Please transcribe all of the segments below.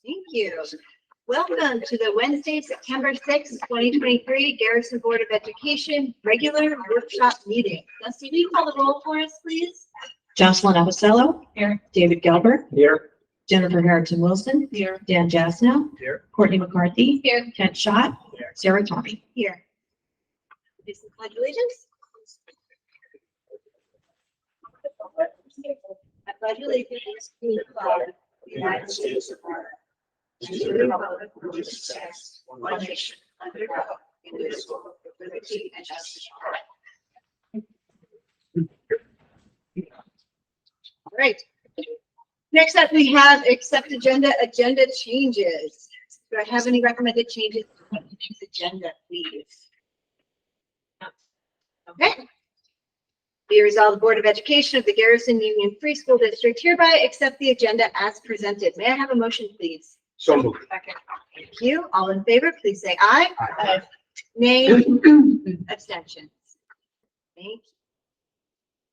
Thank you. Welcome to the Wednesday, September 6th, 2023 Garrison Board of Education regular workshop meeting. Dusty, will you call the roll for us, please? Jocelyn Avicello. Here. David Gelber. Here. Jennifer Harrington Wilson. Here. Dan Jasnow. Here. Courtney McCarthy. Here. Kent Schott. Here. Sarah Tommy. Here. Please pledge allegiance. I pledge allegiance to the flag of the United States of America, to the republic for which it stands, one nation, under God, indivisible, with liberty and justice for all. All right. Next up, we have accept agenda changes. Do I have any recommended changes to today's agenda, please? Okay. Be resolved, the Board of Education of the Garrison Union Free School District hereby accept the agenda as presented. May I have a motion, please? So moved. Second. Thank you. All in favor, please say aye. Aye. Nay. Abstentions. Thank you.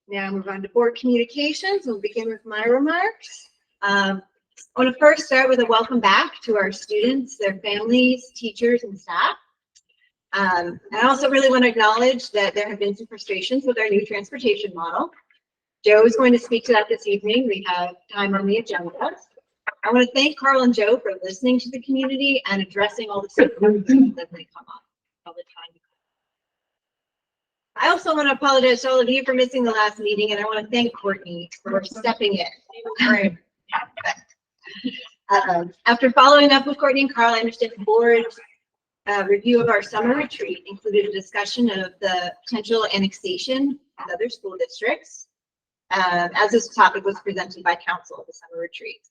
Now move on to board communications. We'll begin with my remarks. I want to first start with a welcome back to our students, their families, teachers, and staff. I also really want to acknowledge that there have been some frustrations with our new transportation model. Joe is going to speak to that this evening. We have time on the agenda. I want to thank Carl and Joe for listening to the community and addressing all the situations that may come up all the time. I also want to apologize to all of you for missing the last meeting, and I want to thank Courtney for stepping in. After following up with Courtney and Carl, I understand the board's review of our summer retreat included a discussion of the potential annexation of other school districts, as this topic was presented by council at the summer retreat.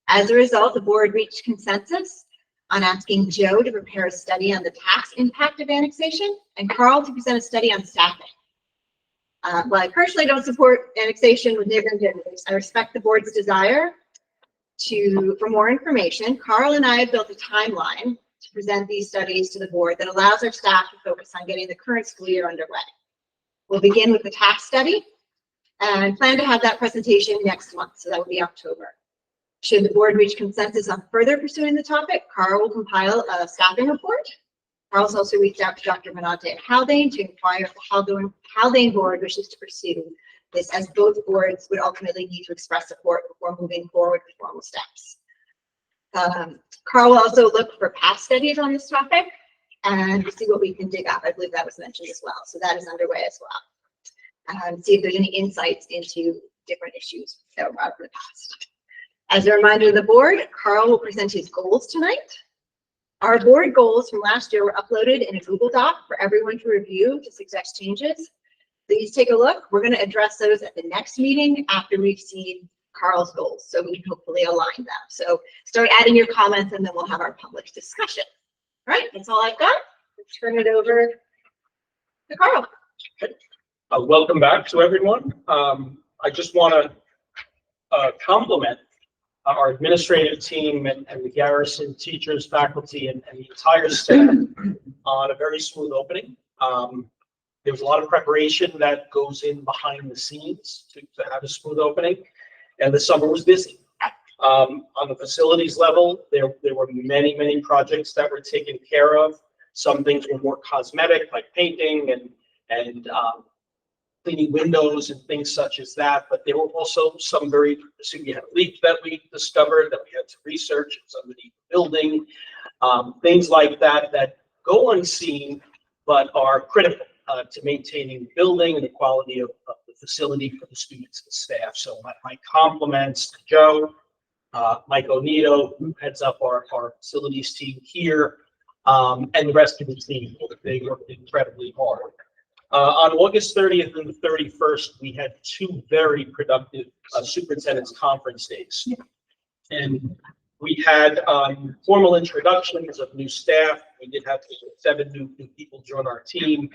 As a result, the board reached consensus on asking Joe to prepare a study on the tax impact of annexation and Carl to present a study on staffing. While I don't support annexation with neighboring districts, I respect the board's desire for more information. Carl and I have built a timeline to present these studies to the board that allows our staff to focus on getting the current school year underway. We'll begin with the tax study and plan to have that presentation next month, so that will be October. Should the board reach consensus on further pursuing the topic, Carl will compile a staffing report. Carl's also reached out to Dr. Manate at Haldane to inquire if the Haldane board wishes to pursue this, as both boards would ultimately need to express support before moving forward with formal steps. Carl will also look for past studies on this topic and see what we can dig up. I believe that was mentioned as well. So that is underway as well. See if there's any insights into different issues that were brought up in the past. As a reminder to the board, Carl will present his goals tonight. Our board goals from last year were uploaded in a Google Doc for everyone to review to suggest changes. Please take a look. We're going to address those at the next meeting after we've seen Carl's goals, so we can hopefully align them. So start adding your comments and then we'll have our public discussion. All right, that's all I've got. Let's turn it over to Carl. Welcome back to everyone. I just want to compliment our administrative team and the Garrison teachers, faculty, and the entire staff on a very smooth opening. There was a lot of preparation that goes in behind the scenes to have a smooth opening, and the summer was busy. On the facilities level, there were many projects that were taken care of. Some things were more cosmetic, like painting and cleaning windows and things such as that, but there were also some we had a leak that we discovered that we had to research underneath the building, things like that go unseen but are critical to maintaining the building and the quality of the facility for the students and staff. So my compliments to Joe, Mike Onito, who heads up our facilities team here, and the rest of the team. They worked incredibly hard. On August 30th and the 31st, we had two very productive superintendent's conference days. And we had formal introductions of new staff. We did have 7 new people join our team.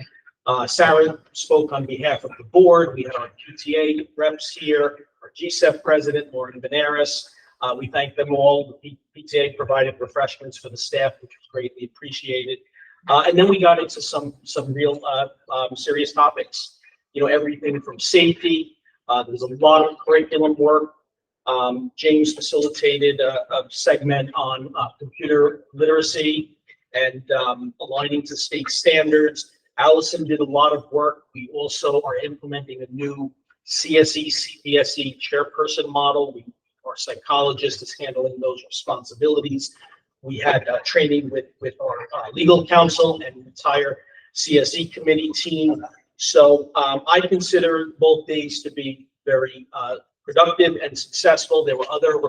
Sarah spoke on behalf of the board. We had our PTA reps here, our GSEF president, Lauren Benares. We thank them all. The PTA provided refreshments for the staff, which was greatly appreciated. And then we got into some real serious topics. You know, everything from safety. There's a lot of curriculum work James facilitated a segment on computer literacy and aligning to state standards. Allison did a lot of work. We also are implementing a new CSE, CPSE chairperson model. Our psychologist is handling those responsibilities. We had training with our legal counsel and entire CSE committee team. So I consider both days to be very productive and successful. There were other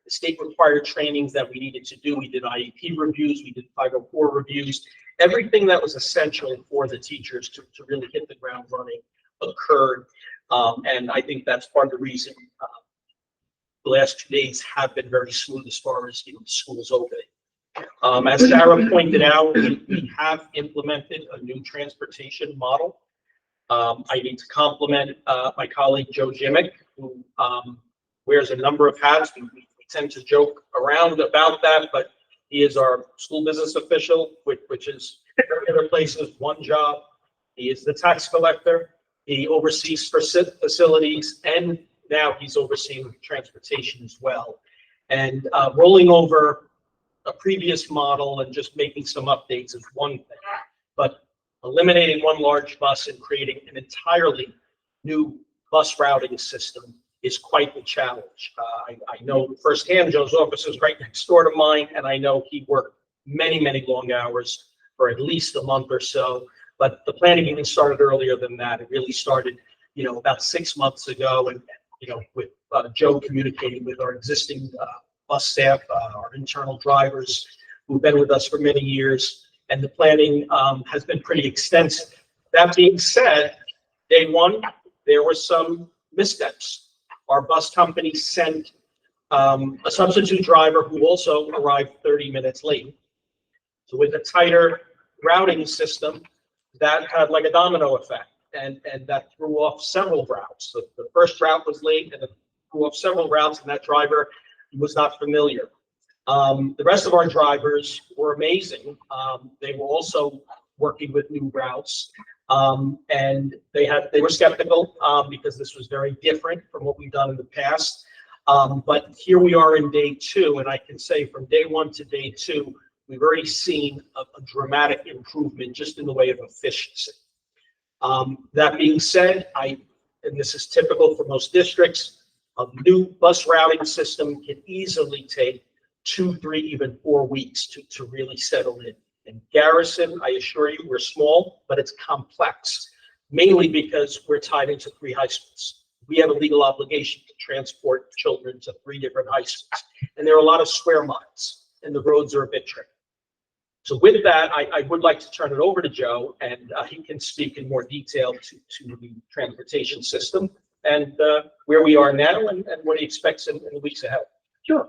state required trainings that we needed to do. We did IEP reviews, we did 504 reviews. Everything that was essential for the teachers to really hit the ground running occurred. And I think that's part of the reason the last 2 days have been very smooth as far as schools opening. As Sarah pointed out, we have implemented a new transportation model. I need to compliment my colleague Joe Jimick, who wears a number of hats. We tend to joke around about that, but he is our school business official, which is other places, one job. He is the tax collector. He oversees facilities, and now he's overseeing transportation as well. And rolling over a previous model and just making some updates is one thing, but eliminating one large bus and creating an entirely new bus routing system is quite the challenge. I know firsthand, Joe's office is right next door to mine, and I know he worked many, many long hours for at least a month or so, but the planning even started earlier than that. It really started, about 6 months ago, and with Joe communicating with our existing bus staff, our internal drivers who've been with us for many years, and the planning has been pretty extensive. That being said, day one, there were some missteps. Our bus company sent a substitute driver who also arrived 30 minutes late. So with a tighter routing system, that had like a domino effect, and that threw off several routes. So the first route was late, and it threw off several routes, and that driver was not familiar. The rest of our drivers were amazing. They were also working with new routes, and they were skeptical because this was very different from what we've done in the past. But here we are in day two, and I can say from day one to day two, we've already seen a dramatic improvement just in the way of efficiency. That being said, and this is typical for most districts, a new bus routing system can easily take 2, 3, even 4 weeks to really settle in. In Garrison, I assure you, we're small, but it's complex, mainly because we're tied into 3 high schools. We have a legal obligation to transport children to 3 different high schools, and there are a lot of square miles, and the roads are a bit tricky. So with that, I would like to turn it over to Joe, and he can speak in more detail to the transportation system and where we are now and what he expects in the weeks ahead. Sure.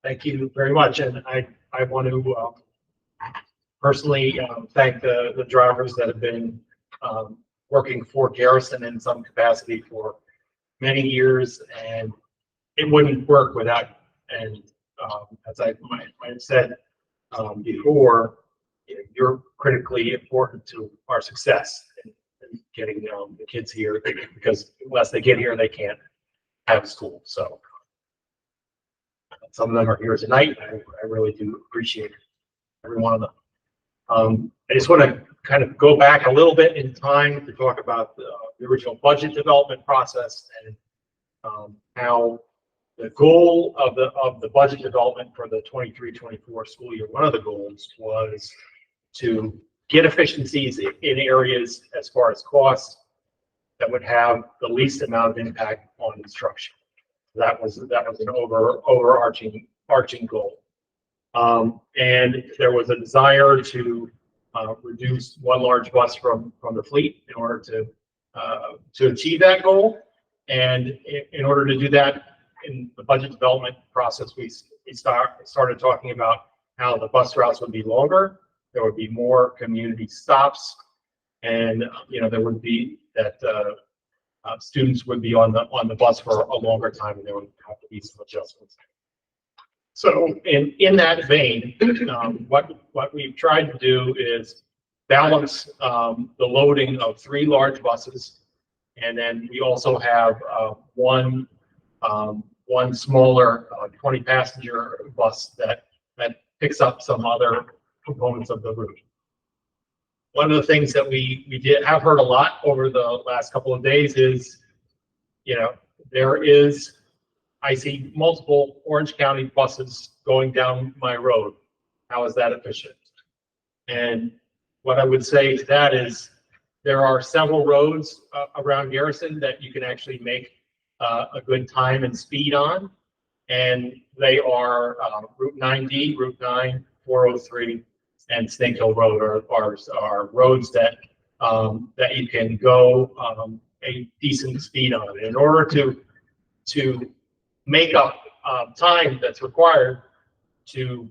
Thank you very much, and I want to personally thank the drivers that have been working for Garrison in some capacity for many years, and it wouldn't work without. And as I might have said before, you're critically important to our success in getting the kids here, because unless they get here, they can't have school. So. Some of them are here tonight. I really do appreciate every one of them. I just want to kind of go back a little bit in time to talk about the original budget development process and how the goal of the budget development for the 23-24 school year, one of the goals was to get efficiencies in areas as far as costs that would have the least amount of impact on instruction. That was an overarching goal, and there was a desire to reduce one large bus from the fleet in order to achieve that goal. And in order to do that, in the budget development process, we started talking about how the bus routes would be longer, there would be more community stops, and there would be that. Students would be on the bus for a longer time, and there would have to be some adjustments. So in that vein, what we've tried to do is balance the loading of 3 large buses. And then we also have one smaller 20-passenger bus that picks up some other components of the route. One of the things that we have heard a lot over the last couple of days is, I see multiple Orange County buses going down my road. How is that efficient? And what I would say to that is there are several roads around Garrison that you can actually make a good time and speed on. And they are Route 9D, Route 9, 403, and Snake Hill Road are roads that you can go a decent speed on. In order to make up time that's required to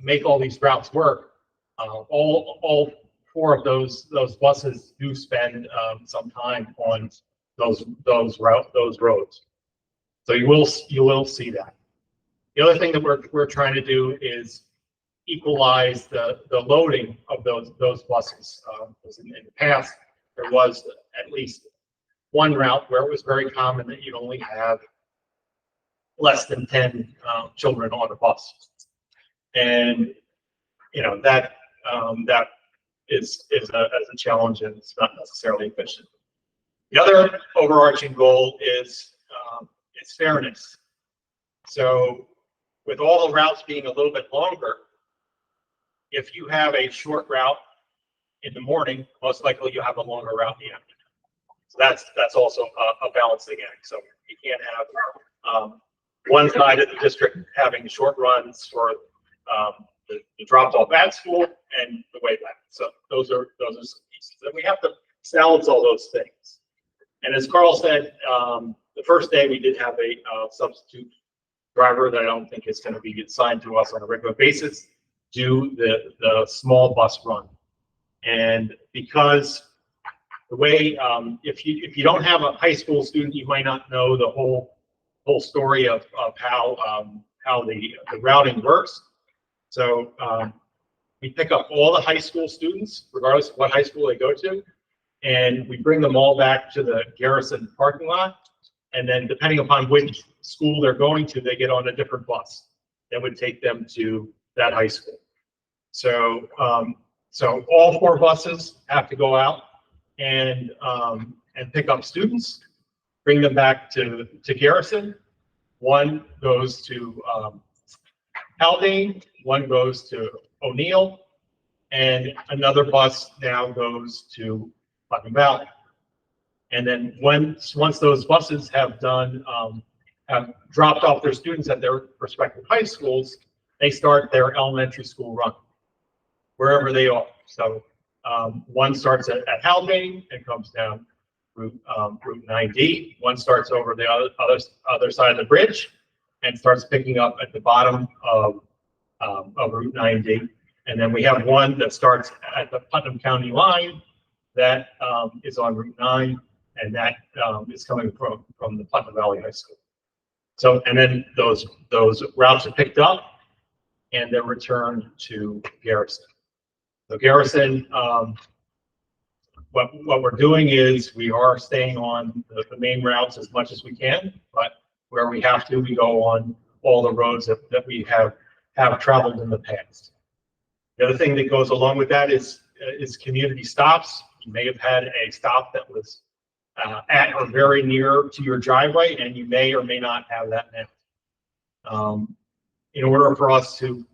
make all these routes work, all 4 of those buses do spend some time on those roads. So you will see that. The other thing that we're trying to do is equalize the loading of those buses. In the past, there was at least one route where it was very common that you'd only have less than 10 children on a bus, and that is a challenge, and it's not necessarily efficient. The other overarching goal is fairness. So with all the routes being a little bit longer, if you have a short route in the morning, most likely you have a longer route in the afternoon. So that's also a balancing act. So you can't have one side of the district having short runs for the drop off at school and the way back. So those are some pieces, and we have to balance all those things. And as Carl said, the first day we did have a substitute driver that I don't think is going to be assigned to us on a regular basis, do the small bus run. And because the way, if you don't have a high school student, you might not know the whole story of how the routing works. So we pick up all the high school students, regardless of what high school they go to, and we bring them all back to the Garrison parking lot. And then depending upon which school they're going to, they get on a different bus that would take them to that high school. So so all 4 buses have to go out and pick up students, bring them back to Garrison. One goes to Haldane, one goes to O'Neill, and another bus now goes to Putnam Valley. And then once those buses have dropped off their students at their respective high schools, they start their elementary school run wherever they are. So one starts at Haldane and comes down Route 9D. One starts over the other side of the bridge and starts picking up at the bottom of Route 9D. And then we have one that starts at the Putnam County line that is on Route 9, and that is coming from the Putnam Valley High School. So, and then those routes are picked up and they're returned to Garrison. So Garrison, what we're doing is we are staying on the main routes as much as we can, but where we have to, we go on all the roads that we have traveled in the past. The other thing that goes along with that is community stops. You may have had a stop that was at or very near to your driveway, and you may or may not have that now. In order for us to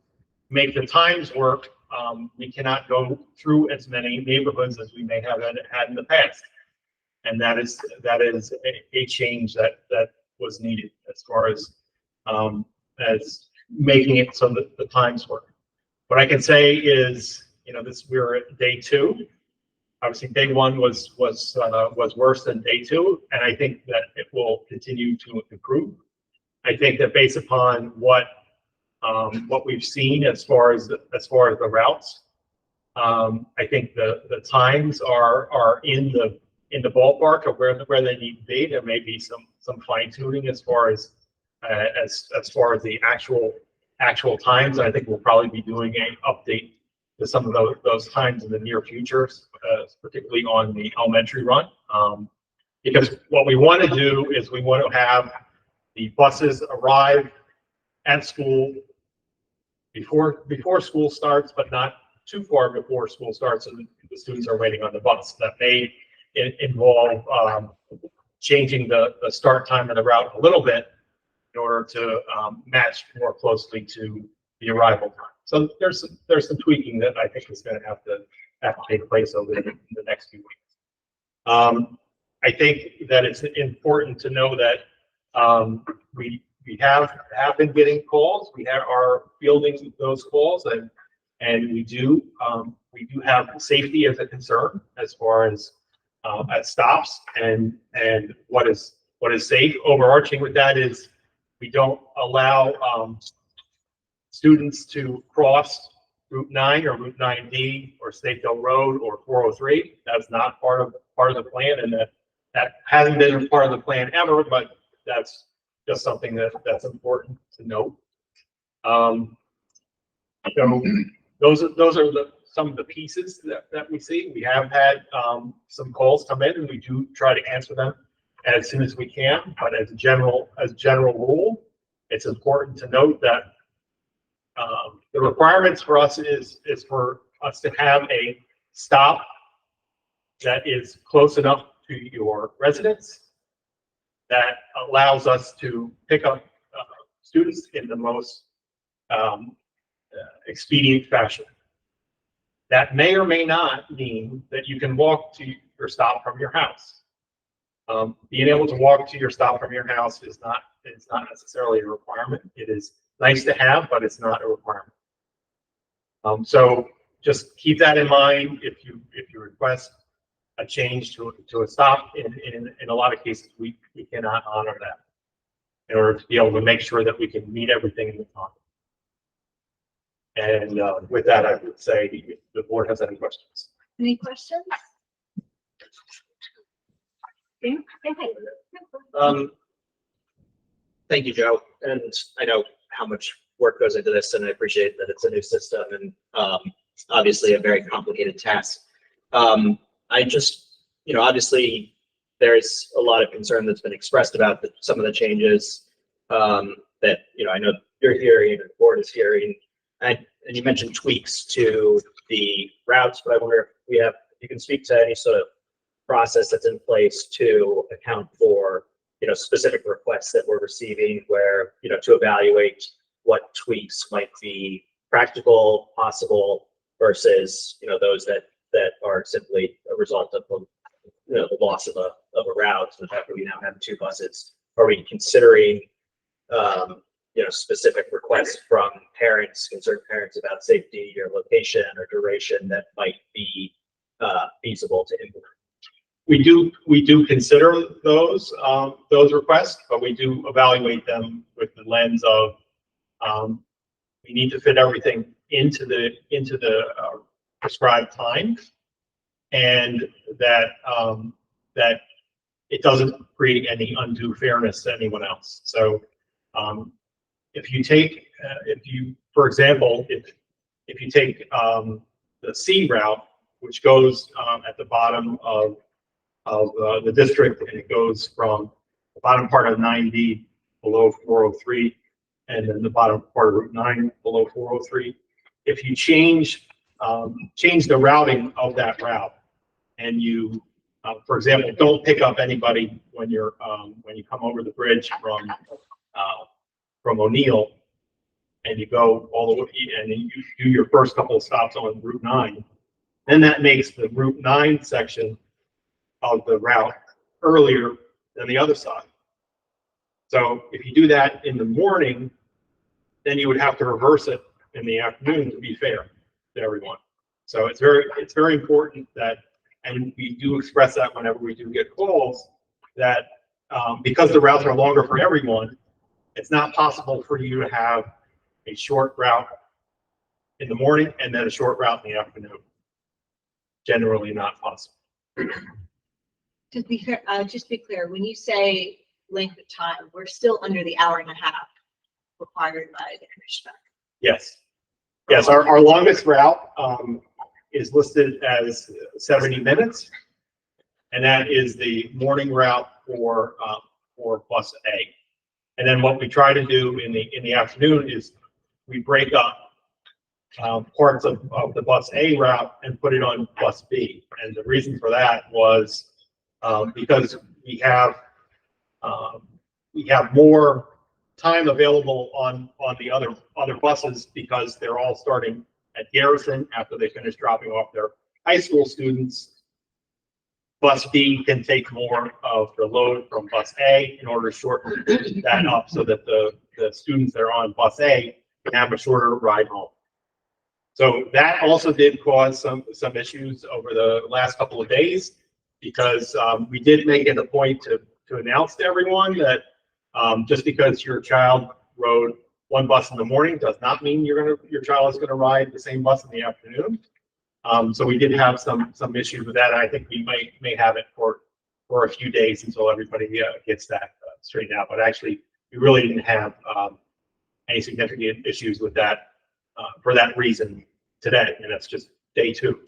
make the times work, we cannot go through as many neighborhoods as we may have had in the past, and that is a change that was needed as far as making it so that the times work. What I can say is, we're at day 2. Obviously, day 1 was worse than day 2, and I think that it will continue to improve. I think that based upon what we've seen as far as the routes, I think the times are in the ballpark of where they need to be. There may be some fine tuning as far as the actual times. I think we'll probably be doing an update some of those times in the near future, particularly on the elementary run. Because what we want to do is we want to have the buses arrive at school before school starts, but not too far before school starts, and the students are waiting on the bus. That may involve changing the start time of the route a little bit in order to match more closely to the arrival time. So there's some tweaking that I think is going to have to take place over the next few weeks. I think that it's important to know that we have been getting calls. We are fielding those calls, and we do have safety as a concern as far as at stops and what is safe. Overarching with that is we don't allow students to cross Route 9 or Route 9D or State Hill Road or 403. That's not part of the plan, and that hasn't been a part of the plan ever, but that's just something that's important to note. So those are some of the pieces that we see. We have had some calls come in, and we do try to answer them as soon as we can. But as a general rule, it's important to note that the requirements for us is for us to have a stop that is close enough to your residence that allows us to pick up students in the most expedient fashion. That may or may not mean that you can walk to your stop from your house. Being able to walk to your stop from your house is not necessarily a requirement. It is nice to have, but it's not a requirement. So just keep that in mind if you request a change to a stop. In a lot of cases, we cannot honor that in order to be able to make sure that we can meet everything in the time. And with that, I would say if the board has any questions. Any questions? Thank you, Joe. And I know how much work goes into this, and I appreciate that it's a new system and obviously a very complicated task. I just, obviously there's a lot of concern that's been expressed about some of the changes that, I know you're hearing and the board is hearing. And you mentioned tweaks to the routes, but I wonder if you can speak to any sort of process that's in place to account for, specific requests that we're receiving where, to evaluate what tweaks might be practical, possible versus, those that are simply a result of the loss of a route, the fact that we now have 2 buses. Are we considering specific requests from concerned parents about safety or location or duration that might be feasible to implement? We do consider those requests, but we do evaluate them with the lens of we need to fit everything into the prescribed time, and that it doesn't create any undue fairness to anyone else. So for example, if you take the C route, which goes at the bottom of the district, and it goes from the bottom part of 9D below 403, and then the bottom part of Route 9 below 403. If you change the routing of that route, and you, for example, don't pick up anybody when you come over the bridge from O'Neill, and you go all the way, and then you do your first couple of stops on Route 9, then that makes the Route 9 section of the route earlier than the other side. So if you do that in the morning, then you would have to reverse it in the afternoon to be fair to everyone. So it's very important that, and we do express that whenever we do get calls, that because the routes are longer for everyone, it's not possible for you to have a short route in the morning and then a short route in the afternoon. Generally not possible. Just be clear, when you say length of time, we're still under the hour and a half required by the commissioner. Yes. Yes, our longest route is listed as 70 minutes. And that is the morning route for bus A. And then what we try to do in the afternoon is we break up parts of the bus A route and put it on bus B. And the reason for that was because we have more time available on the other buses because they're all starting at Garrison after they finish dropping off their high school students. Bus B can take more of the load from bus A in order to shorten that up so that the students that are on bus A can have a shorter ride home. So that also did cause some issues over the last couple of days because we did make it a point to announce to everyone that just because your child rode one bus in the morning does not mean your child is gonna ride the same bus in the afternoon. So we did have some issues with that. I think we may have it for a few days until everybody gets that straightened out. But actually, we really didn't have any significant issues with that for that reason today, and that's just day 2.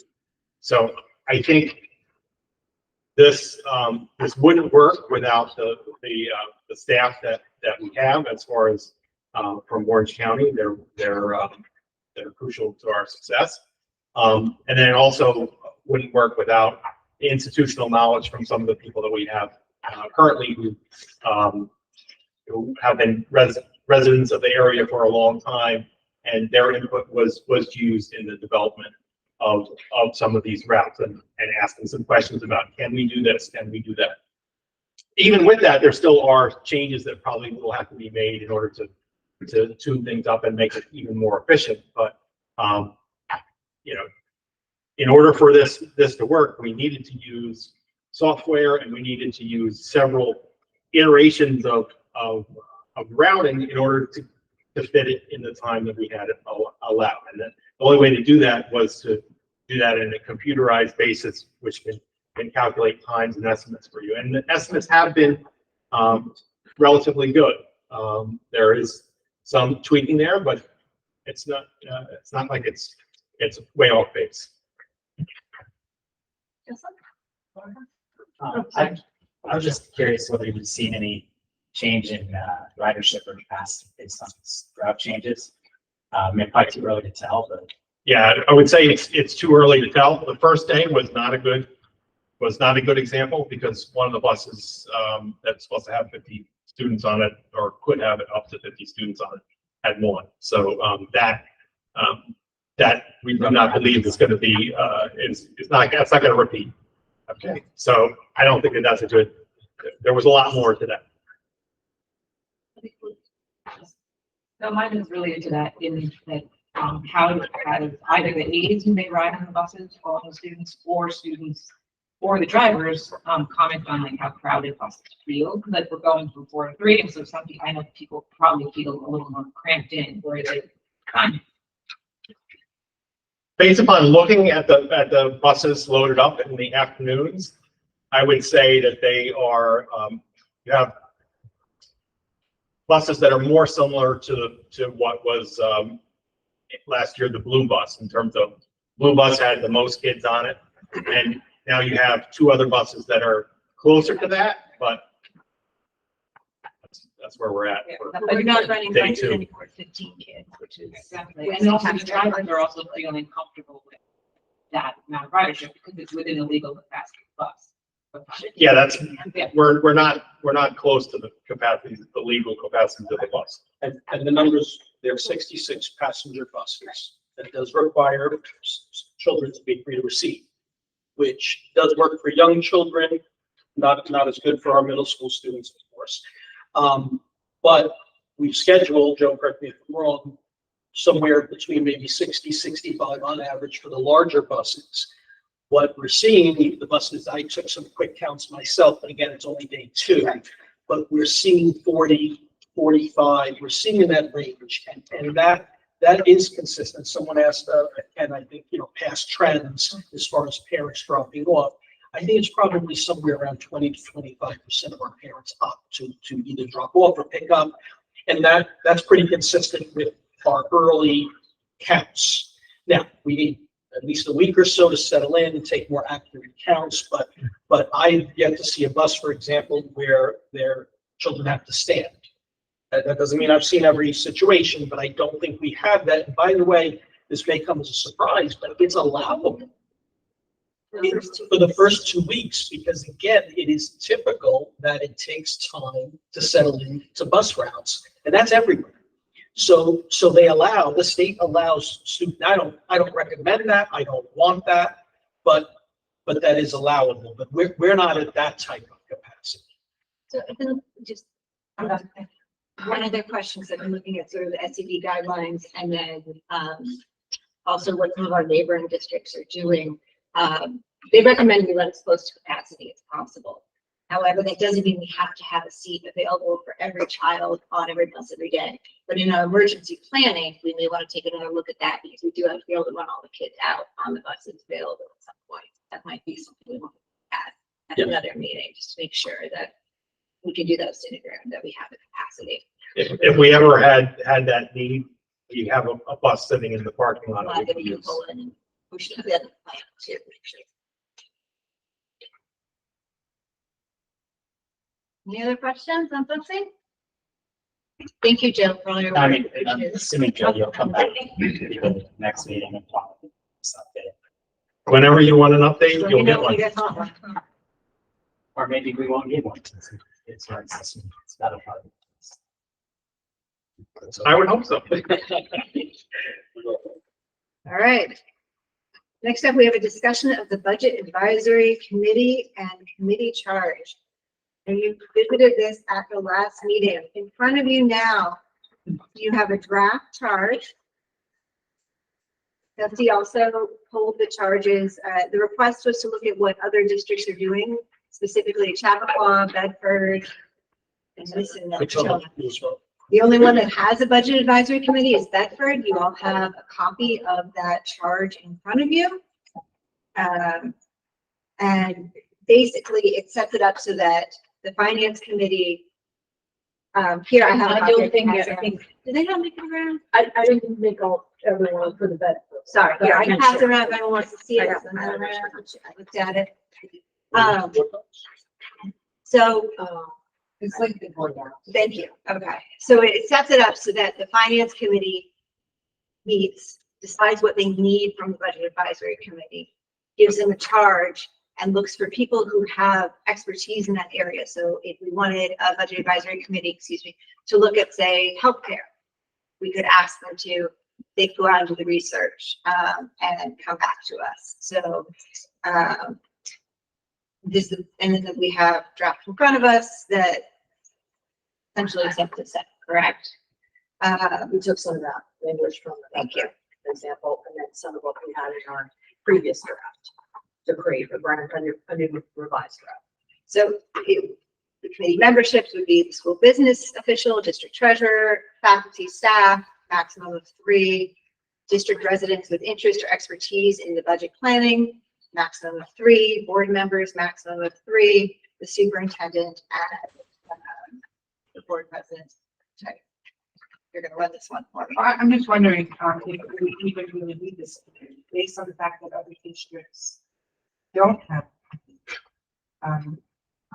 So I think this wouldn't work without the staff that we have as far as from Orange County. They're crucial to our success. And then it also wouldn't work without the institutional knowledge from some of the people that we have currently who have been residents of the area for a long time, and their input was used in the development of some of these routes and asking some questions about, can we do this? Can we do that? Even with that, there still are changes that probably will have to be made in order to tune things up and make it even more efficient. But you know, in order for this to work, we needed to use software and we needed to use several iterations of routing in order to fit it in the time that we had allowed. And then the only way to do that was to do that in a computerized basis, which can calculate times and estimates for you. And the estimates have been relatively good. There is some tweaking there, but it's not like it's way off base. I was just curious whether you've seen any change in ridership or capacity based on these route changes. It might be too early to tell, but Yeah, I would say it's too early to tell. The first day was not a good example because one of the buses that's supposed to have 50 students on it, or could have up to 50 students on it, had one. So that we do not believe is going to be that's not going to repeat. Okay, so I don't think that's a good. There was a lot more to that. So mine is related to that in that how either the aides who may ride on the buses, all the students, or the drivers comment on like how crowded buses feel. Like we're going from 4 to 3, and so some people, I know people probably feel a little more cramped in, where they kind of. Based upon looking at the buses loaded up in the afternoons, I would say that they are you have buses that are more similar to what was last year, the blue bus, in terms of blue bus had the most kids on it, and now you have 2 other buses that are closer to that, but that's where we're at. Yeah, but you're not running Day buses 2. anymore, 15 kids, which is Exactly. And also the drivers are also feeling comfortable with that amount of ridership because it's within a legal capacity bus. Yeah, that's Yeah. we're not close to the capacity, the legal capacity of the bus. And the numbers, there are 66 passenger buses. That does require children to be free to receive, which does work for young children, not as good for our middle school students, of course. But we've scheduled, Joe, correct me if I'm wrong, somewhere between maybe 60, 65 on average for the larger buses. What we're seeing, the buses, I took some quick counts myself, but again, it's only day 2, but we're seeing 40, 45, we're seeing in that range, and that is consistent. Someone asked, and I think, past trends as far as parents dropping off. I think it's probably somewhere around 20 to 25% of our parents opt to either drop off or pick up. And that's pretty consistent with our early counts. Now, we need at least a week or so to settle in and take more accurate counts, but I've yet to see a bus, for example, where their children have to stand. That doesn't mean I've seen every situation, but I don't think we have that. And by the way, this may come as a surprise, but it's allowable for the first 2 weeks, because again, it is typical that it takes time to settle into bus routes, and that's everywhere. So the state allows students. I don't recommend that. I don't want that, but that is allowable. But we're not at that type of capacity. So I think just one other question, so I'm looking at sort of the SCD guidelines and then also what some of our neighboring districts are doing. They recommend we run as close to capacity as possible. However, that doesn't mean we have to have a seat available for every child on every bus every day. But in our emergency planning, we may want to take another look at that, because we do have to be able to run all the kids out on the buses available at some point. That might be something we want to add at another meeting, just to make sure that we can do those synograms, that we have the capacity. If we ever had that need, you have a bus sitting in the parking lot. That we can pull in, and we should have that plan too, actually. Any other questions on busing? Thank you, Jill, for all your work. I mean, I'm assuming, Joe, you'll come back to the next meeting and talk about this update. Whenever you want an update, Let me you'll know get when one. you get home. Or maybe we won't need one. It's not a problem. I would hope so. All right. Next up, we have a discussion of the Budget Advisory Committee and committee charge. And you visited this at the last meeting. In front of you now, you have a draft charge. Dusty also pulled the charges. The request was to look at what other districts are doing, specifically Chappaqua, Bedford, and this and that. The only one that has a budget advisory committee is Bedford. You all have a copy of that charge in front of you. And basically it sets it up so that the finance committee, here I have. The only thing that I think, Did they not make it around? I didn't make all, everyone for the bed. Sorry, But here, I I can can pass it share. around if anyone wants to see it. I looked at it. So, It's like the board now. thank you. Okay, so it sets it up so that the finance committee meets, decides what they need from the budget advisory committee, gives them a charge, and looks for people who have expertise in that area. So if we wanted a budget advisory committee, to look at, say, healthcare, we could ask them to, they go out and do the research and come back to us. So and then we have draft in front of us that essentially accept the set, correct? We took some of that language from the Thank you. example, and then some of what we had in our previous draft to create a new revised draft. So the committee memberships would be the school business official, district treasurer, faculty, staff, maximum of 3, district residents with interest or expertise in the budget planning, maximum of 3, board members, maximum of 3, the superintendent, and the board president. Okay. You're going to run this one for me. I'm just wondering, if we even really need this, based on the fact that other districts don't have.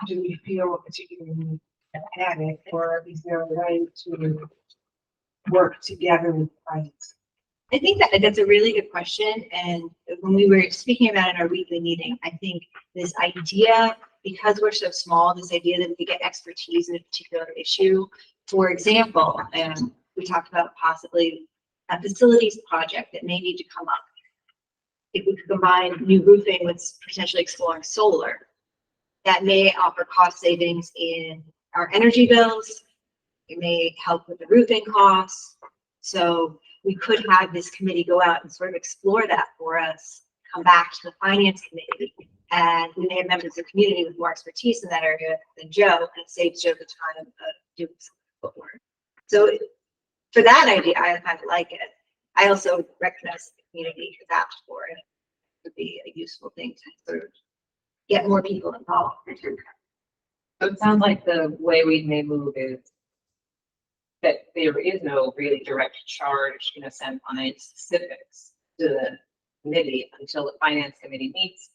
Do we feel particularly at it, or is there a way to work together with finance? I think that's a really good question. And when we were speaking about it in our weekly meeting, I think this idea, because we're so small, this idea that we could get expertise in a particular issue. For example, we talked about possibly a facilities project that may need to come up. If we could combine new roofing with potentially exploring solar, that may offer cost savings in our energy bills. It may help with the roofing costs. So we could have this committee go out and sort of explore that for us, come back to the finance committee, and we may have members of the community with more expertise in that area than Joe, and it saves Joe the time of doing some footwork. So for that idea, I kind of like it. I also recognize the community has asked for it. It would be a useful thing to sort of get more people involved. So it sounds like the way we may move is that there is no really direct charge in a sense on any specifics to the committee until the finance committee meets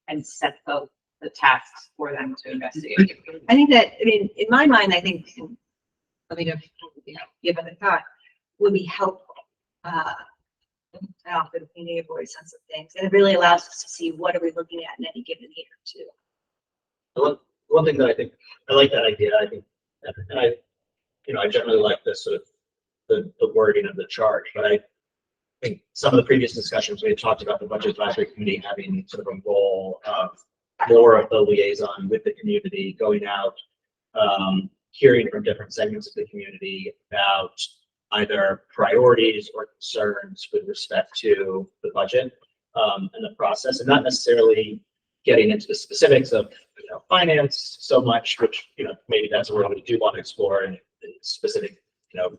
and sets the tasks for them to investigate. I think that, I mean, in my mind, I think, let me know if you give it a thought, would be helpful. Often we need a voice on some things, and it really allows us to see what are we looking at in any given year too. One thing that I think, I like that idea, I think, and I generally like this sort of the wording of the charge, but I think some of the previous discussions, we had talked about the budget advisory committee having sort of a role of more of the liaison with the community, going out, hearing from different segments of the community about either priorities or concerns with respect to the budget and the process, and not necessarily getting into the specifics of finance so much, which maybe that's where we do want to explore in specific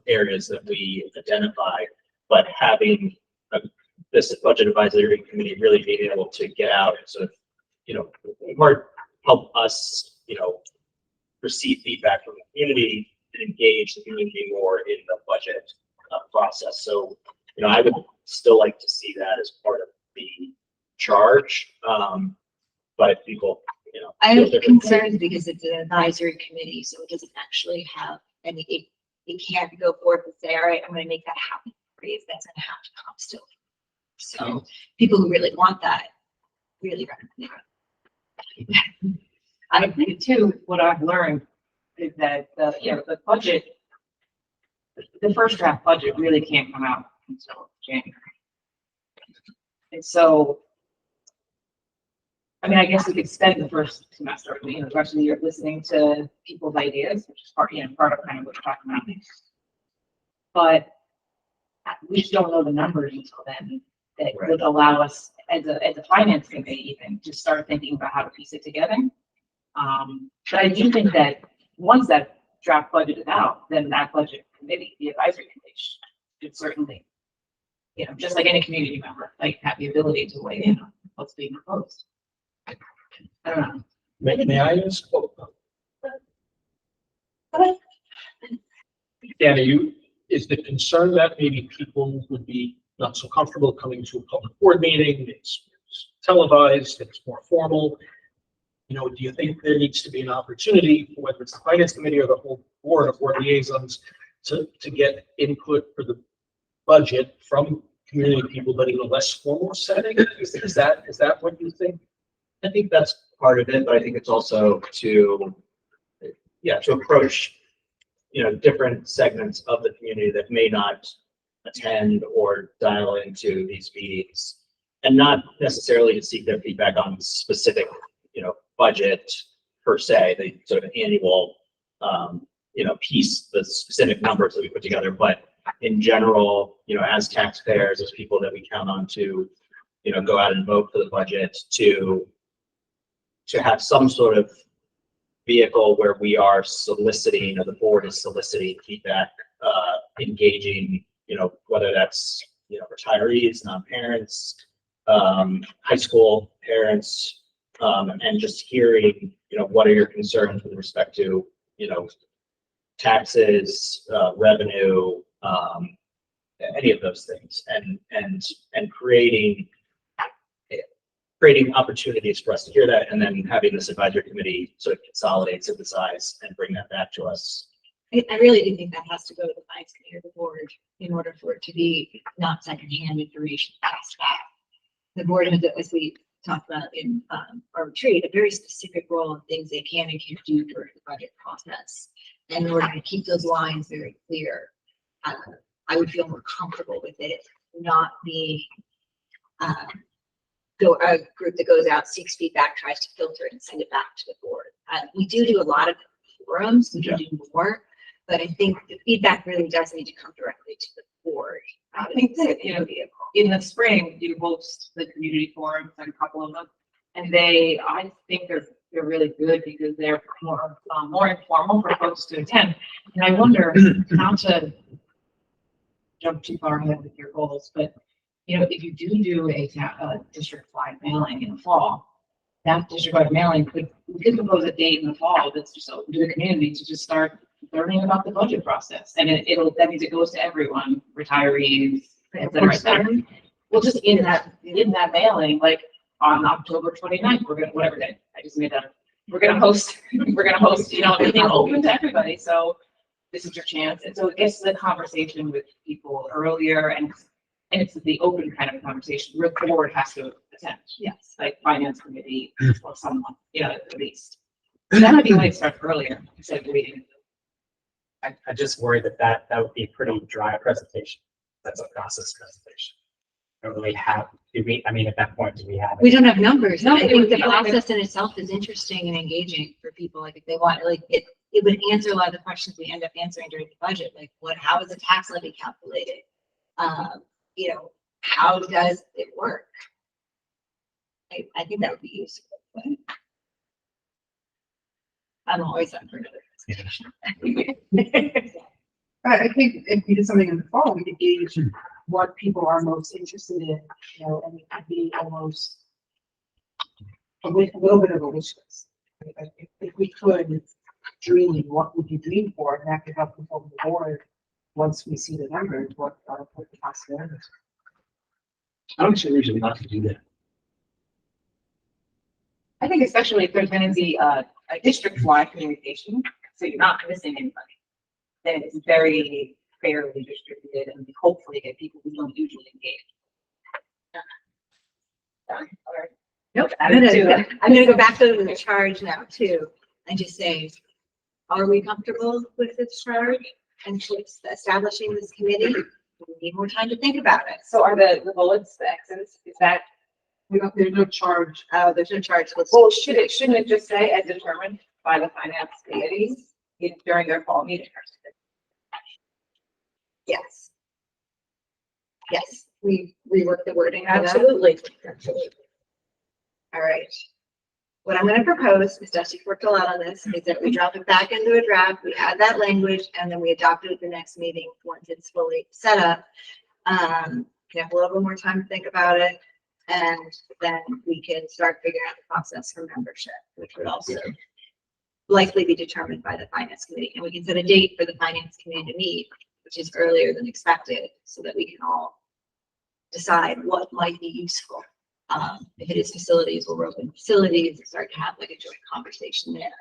areas that we identify, but having this budget advisory committee really being able to get out and sort of help us receive feedback from the community and engage the community more in the budget process. So I would still like to see that as part of the charge, but if people I have concerns because it's an advisory committee, so it doesn't actually have any, it can't go forth and say, all right, I'm going to make that happen for you. That's going to have to come still. So people who really want that really recommend it. I think too, what I've learned is that the budget, the first draft budget really can't come out until January. And so, I mean, I guess we could spend the first semester, the rest of the year listening to people's ideas, which is part of kind of what we're talking about. But we just don't know the numbers until then that would allow us as a finance committee even to start thinking about how to piece it together. But I do think that once that draft budget is out, then that budget committee, the advisory committee, should certainly, just like any community member, like have the ability to weigh in on what's being proposed. I don't know. May I ask? Danny, is the concern that maybe people would be not so comfortable coming to a public board meeting? It's televised, it's more formal. Do you think there needs to be an opportunity, whether it's the finance committee or the whole board of board liaisons, to get input for the budget from community people, but in a less formal setting? Is that what you think? I think that's part of it, but I think it's also to approach, different segments of the community that may not attend or dial into these meetings, and not necessarily to seek their feedback on specific, budget per se, the sort of annual, piece, the specific numbers that we put together, but in general, as taxpayers, as people that we count on to, go out and vote for the budget, to have some sort of vehicle where we are soliciting, or the board is soliciting feedback, engaging, whether that's, retirees, non-parents, high school parents, and just hearing, what are your concerns with respect to, taxes, revenue, any of those things, and creating opportunities for us to hear that, and then having this advisory committee sort of consolidate, synthesize, and bring that back to us. I really do think that has to go to the finance committee or the board in order for it to be not secondhand information passed back. The board has, as we talked about in our retreat, a very specific role in things they can and can't do during the budget process. And in order to keep those lines very clear, I would feel more comfortable with it not being a group that goes out, seeks feedback, tries to filter it and send it back to the board. We do a lot of forums, we can do more, but I think the feedback really does need to come directly to the board. I think that, in the spring, you host the community forums, and a couple of them, and I think they're really good because they're more informal for folks to attend. And I wonder, not to jump too far ahead with your goals, but if you do a district-wide mailing in the fall, that district-wide mailing could propose a date in the fall that's just open to the community to just start learning about the budget process. And that means it goes to everyone, retirees, et cetera, et cetera. Well, just in that mailing, like on October 29th, we're gonna, whatever day, I just made that, we're gonna host, you know, everything open to everybody. So this is your chance. And so it gets the conversation with people earlier, and it's the open kind of conversation where the board has to attend. Yes. Like finance committee or someone, you know, at least. So that might be when it starts earlier instead of waiting. I just worry that would be a pretty dry presentation. That's a process presentation. Don't really have, I mean, at that point, do we have? We don't have numbers. No, I think the yeah, like process in itself is interesting and engaging for people. Like if they want, like it would answer a lot of the questions we end up answering during the budget. Like how is the tax levy calculated? You know, how does it work? I think that would be useful. But I'm always up for another discussion. I think if we did something in the fall, we could gauge what people are most interested in, you know, and it could be almost a little bit of a wish list. If we could dream, what would you dream for? And that could help inform the board, once we see the numbers, what the possibilities are. I don't see a reason not to do that. I think especially if there's going to be a district-wide communication, so you're not missing anybody, then it's very fairly distributed and hopefully get people who don't usually engage. Nope. I'm gonna go back to the charge now too, and just say, are we comfortable with this charge and establishing this committee? We need more time to think about it. So are the bullets, the X's, is that, There's no charge. There's no charge. well, shouldn't it just say as determined by the finance committee during their fall meeting? Yes. Yes, we reworked the wording. for that. Absolutely. All right. What I'm going to propose, is Dusty worked a lot on this, is that we drop it back into a draft, we add that language, and then we adopt it at the next meeting once it's fully set up. We have a little bit more time to think about it, and then we can start figuring out the process for membership, which would also likely be determined by the finance committee. And we can set a date for the finance committee to meet, which is earlier than expected, so that we can all decide what might be useful. If it is facilities, we'll open facilities and start to have like a joint conversation there.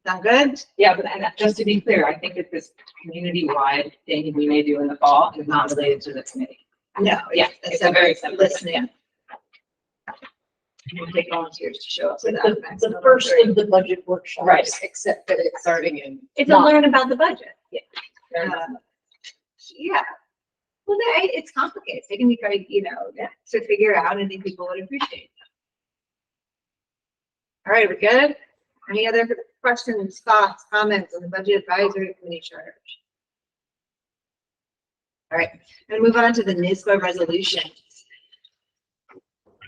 Sound good? Yeah, but just to be clear, I think that this community-wide thing we may do in the fall is not related to the committee. No, Yeah, it's a very separate listening. We'll take volunteers to show up. for that. The first of the budget workshops. Right. Except that it's starting in. It's a learn about the budget. Yeah. Yeah. Well, it's complicated. It's taking me quite, to figure out, and I think people would appreciate that. All right, we're good? Any other questions, thoughts, comments on the budget advisory committee charge? All right, and move on to the NYSSBA resolutions.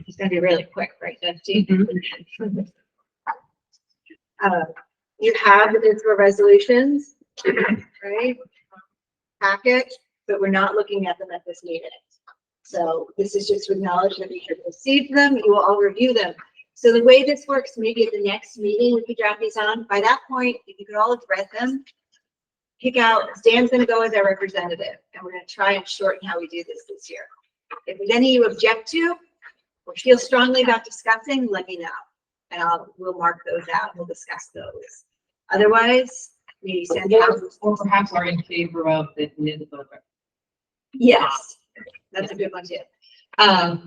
It's gonna be really quick, right, Dusty? You have the NYSSBA resolutions, right? Packet, but we're not looking at them at this meeting. So this is just to acknowledge that we have received them. You will all review them. So the way this works, maybe at the next meeting, we could draft these on. By that point, if you could all have read them, pick out, Dan's gonna go as our representative, and we're gonna try and shorten how we do this year. If there's any you object to or feel strongly about discussing, let me know. And we'll mark those out. We'll discuss those. Otherwise, maybe send out. Or perhaps are in favor of the NYSSBA. Yes, that's a good one too. But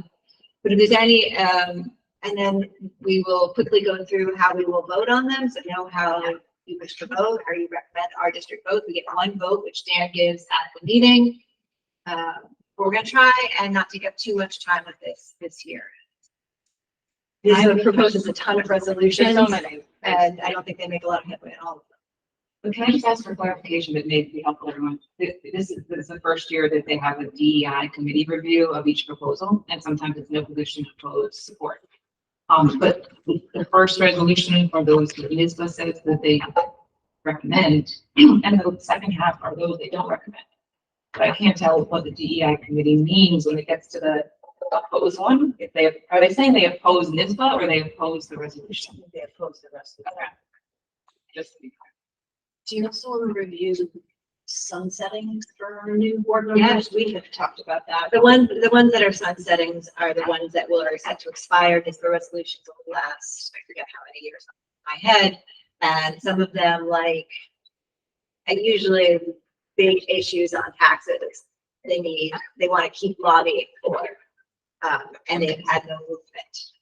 if there's any, and then we will quickly go through how we will vote on them. So know how you wish to vote, how you recommend our district vote. We get one vote, which Dan gives at the meeting. We're gonna try and not take up too much time with this year. This proposes a ton of resolutions, There's so many. and I don't think they make a lot of headway in all of them. But can I just ask for clarification that may be helpful, everyone? This is the first year that they have a DEI committee review of each proposal, and sometimes it's no position proposed support. But the first resolution are those that NYSSBA says that they recommend, and the second half are those they don't recommend. But I can't tell what the DEI committee means when it gets to the opposed one. If are they saying they oppose NYSSBA or they oppose the resolution? They oppose the rest of it. Okay. just to be Do you also review sunsetting for new board members? Yes, we have talked about that. The ones that are sunsettings are the ones that are set to expire because the resolutions will last, I forget how many years off my head. And some of them and usually big issues on taxes, they want to keep lobbying for, and they've had no movement.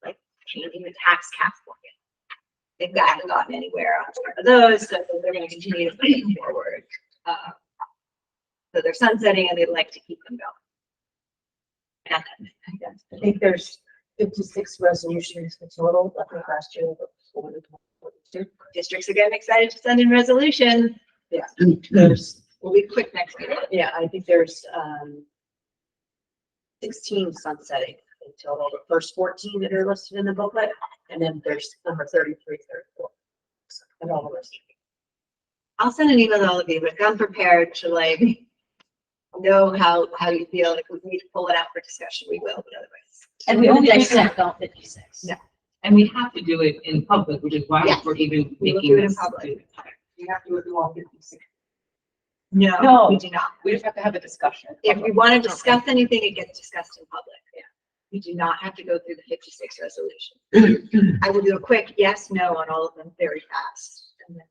Like changing the tax cap for it. They haven't gotten anywhere on some of those, so they're going to continue to push forward. So they're sunsetting and they'd like to keep them going. I think there's 56 resolutions in total. I think last year. Districts are getting excited to send in resolutions. Yeah, there's, We'll be quick next week. yeah, I think there's 16 sunsetting in total. The first 14 that are listed in the booklet, and then there's number 33, 34, and all the rest. I'll send an email to all of you, but I'm prepared to know how you feel. If we need to pull it out for discussion, we will, but otherwise. And we only dissect all 56. No. And we have to do it in public, which is why Yes. we're even We will making do it in this. public. You have to do it through all 56. No, No. we do not. We just have to have a discussion. If we want to discuss anything, it gets discussed in public. Yeah. We do not have to go through the 56 resolutions. I will do a quick yes, no on all of them very fast. And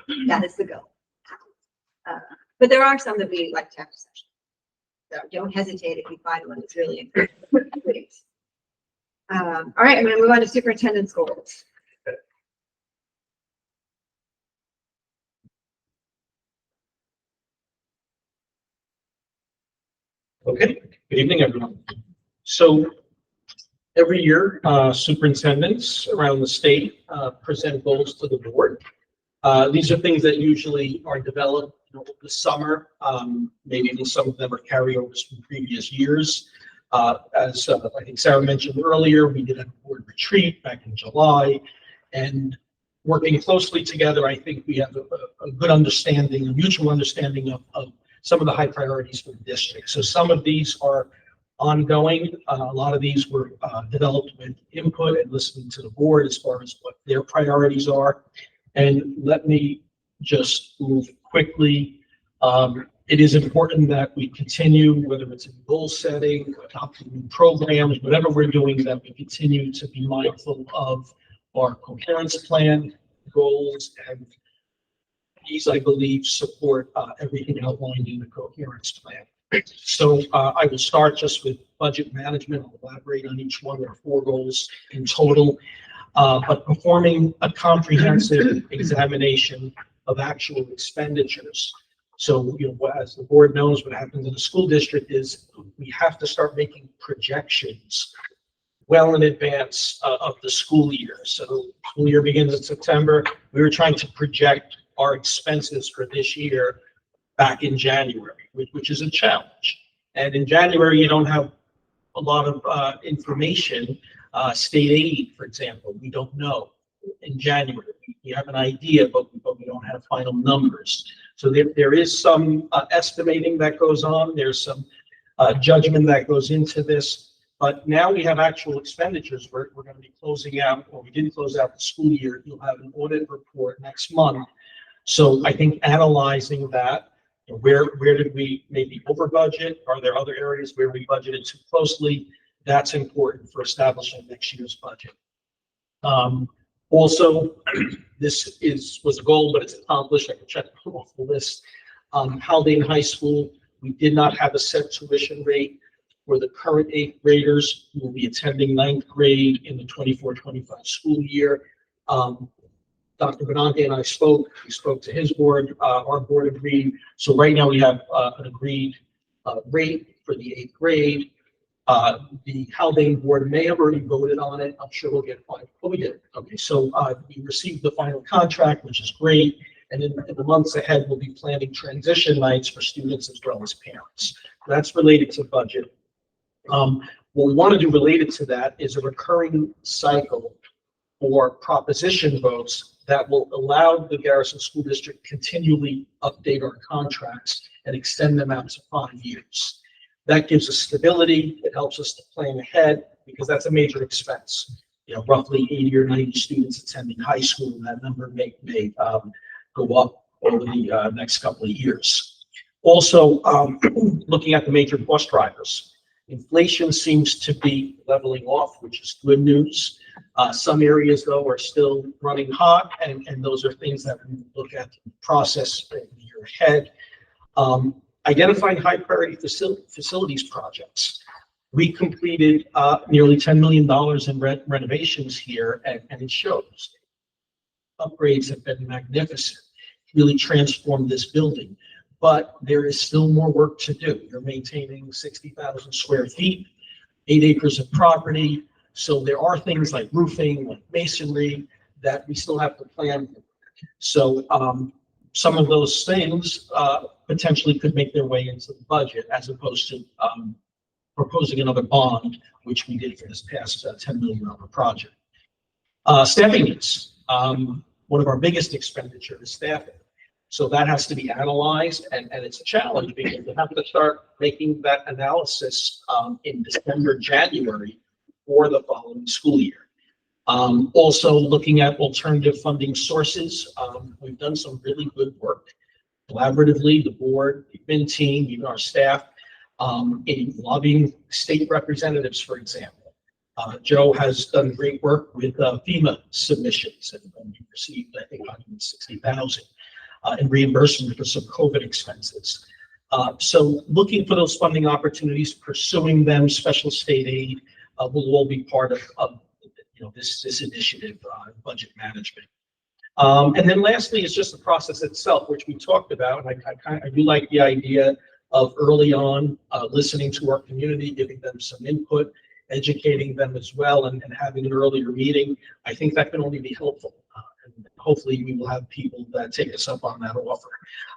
then that is the goal. But there are some that we like to have discussion. So don't hesitate if you find one that's really important. Please. All right, I'm going to move on to superintendent's goals. Okay, good evening, everyone. So every year, superintendents around the state present goals to the board. These are things that usually are developed over the summer. Maybe even some of them are carryovers from previous years. As I think Sarah mentioned earlier, we did a board retreat back in July, and working closely together, I think we have a good understanding, a mutual understanding of some of the high priorities for the district. So some of these are ongoing. A lot of these were developed with input and listening to the board as far as what their priorities are. And let me just move quickly. It is important that we continue, whether it's in goal setting, adopting new programs, whatever we're doing, that we continue to be mindful of our coherence plan, goals, and these, I believe, support everything outlined in the coherence plan. So I will start just with budget management. I'll elaborate on each one. There are 4 goals in total, but performing a comprehensive examination of actual expenditures. So, as the board knows, what happens in the school district is we have to start making projections well in advance of the school year. So school year begins in September. We were trying to project our expenses for this year back in January, which is a challenge. And in January, you don't have a lot of information. State aid, for example, we don't know. In January, we have an idea, but we don't have final numbers. So there is some estimating that goes on. There's some judgment that goes into this. But now we have actual expenditures. We're going to be closing out, or we didn't close out the school year. You'll have an audit report next month. So I think analyzing that, where did we maybe over budget? Are there other areas where we budgeted too closely? That's important for establishing next year's budget. Also, this was a goal, but it's accomplished. I can check off the list. Haldane High School, we did not have a set tuition rate for the current 8th graders who will be attending 9th grade in the 24-25 school year. Dr. Benante and I spoke. We spoke to his board. Our board agreed. So right now we have an agreed rate for the 8th grade. The Haldane board may have already voted on it. I'm sure we'll get fine. But we did. Okay, so we received the final contract, which is great. And in the months ahead, we'll be planning transition nights for students as well as parents. That's related to budget. What we want to do related to that is a recurring cycle for proposition votes that will allow the Garrison School District continually update our contracts and extend them out to 5 years. That gives us stability. It helps us to plan ahead because that's a major expense. roughly 80 or 90 students attending high school, and that number may go up over the next couple of years. Also, looking at the major bus drivers, inflation seems to be leveling off, which is good news. Some areas, though, are still running hot, and those are things that we look at the process in the year ahead. Identifying high priority facilities projects. We completed nearly $10 million in renovations here, and it shows. Upgrades have been magnificent, really transformed this building, but there is still more work to do. You're maintaining 60,000 square feet, 8 acres of property. So there are things like roofing, like masonry, that we still have to plan for. So some of those things potentially could make their way into the budget, as opposed to proposing another bond, which we did for this past $10 million project. Staffing needs. One of our biggest expenditures is staffing. So that has to be analyzed, and it's a challenge because you have to start making that analysis in December, January for the following school year. Also looking at alternative funding sources. We've done some really good work collaboratively, the board, the admin team, even our staff, in lobbying state representatives, for example. Joe has done great work with FEMA submissions, and we received, I think, $160,000 in reimbursement for some COVID expenses. So looking for those funding opportunities, pursuing them, special state aid, will all be part of this initiative, budget management. And then lastly, is just the process itself, which we talked about. And I do like the idea of early on listening to our community, giving them some input, educating them as well, and having an earlier meeting. I think that can only be helpful. And hopefully we will have people that take us up on that offer.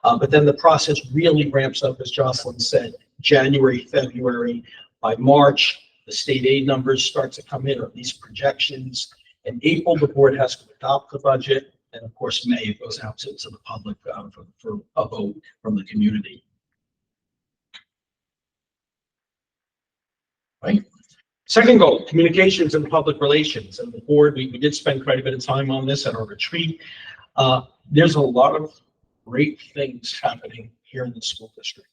But then the process really ramps up, as Jocelyn said, January, February. By March, the state aid numbers start to come in, or at least projections. In April, the board has to adopt the budget. And of course, May, it goes out to the public for a vote from the community. Right. Second goal, communications and public relations. And the board, we did spend quite a bit of time on this at our retreat. There's a lot of great things happening here in the school district.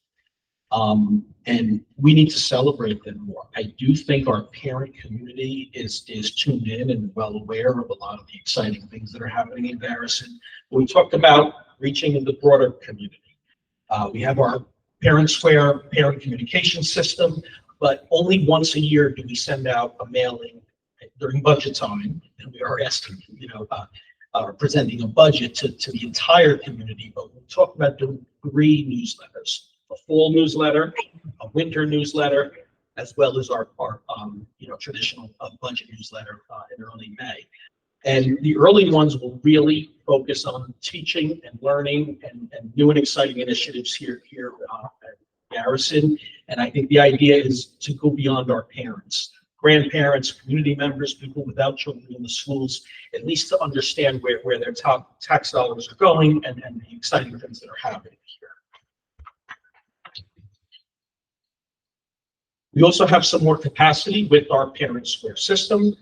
And we need to celebrate them more. I do think our parent community is tuned in and well aware of a lot of the exciting things that are happening in Garrison. We talked about reaching the broader community. We have our Parent Square parent communication system, but only once a year do we send out a mailing during budget time, and we are asking, presenting a budget to the entire community. But we talk about doing 3 newsletters: a fall newsletter, a winter newsletter, as well as our traditional budget newsletter in early May. And the early ones will really focus on teaching and learning and new and exciting initiatives here at Garrison. And I think the idea is to go beyond our parents, grandparents, community members, people without children in the schools, at least to understand where their tax dollars are going and the exciting things that are happening here. We also have some more capacity with our Parent Square system.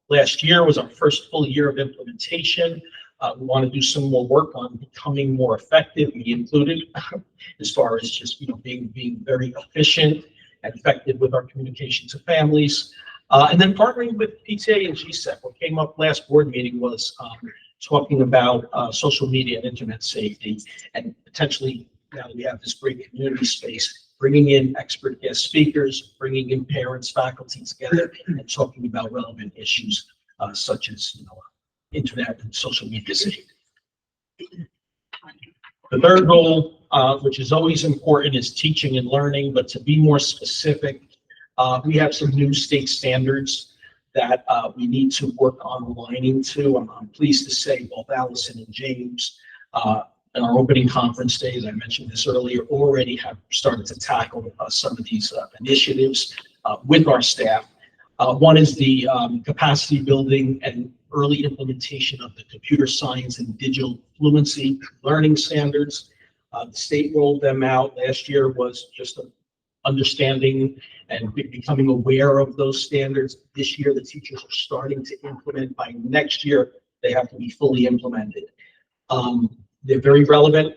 Last year was our first full year of implementation. We want to do some more work on becoming more effective, me included, as far as just being very efficient and effective with our communication to families. And then partnering with PTA and GSEC. What came up last board meeting was talking about social media and internet safety, and potentially, now that we have this great community space, bringing in expert guest speakers, bringing in parents, faculty together, and talking about relevant issues such as internet and social media safety. The third goal, which is always important, is teaching and learning. But to be more specific, we have some new state standards that we need to work on aligning to. I'm pleased to say both Allison and James in our opening conference days, I mentioned this earlier, already have started to tackle some of these initiatives with our staff. One is the capacity building and early implementation of the computer science and digital fluency learning standards. The state rolled them out. Last year was just understanding and becoming aware of those standards. This year, the teachers are starting to implement. By next year, they have to be fully implemented. They're very relevant.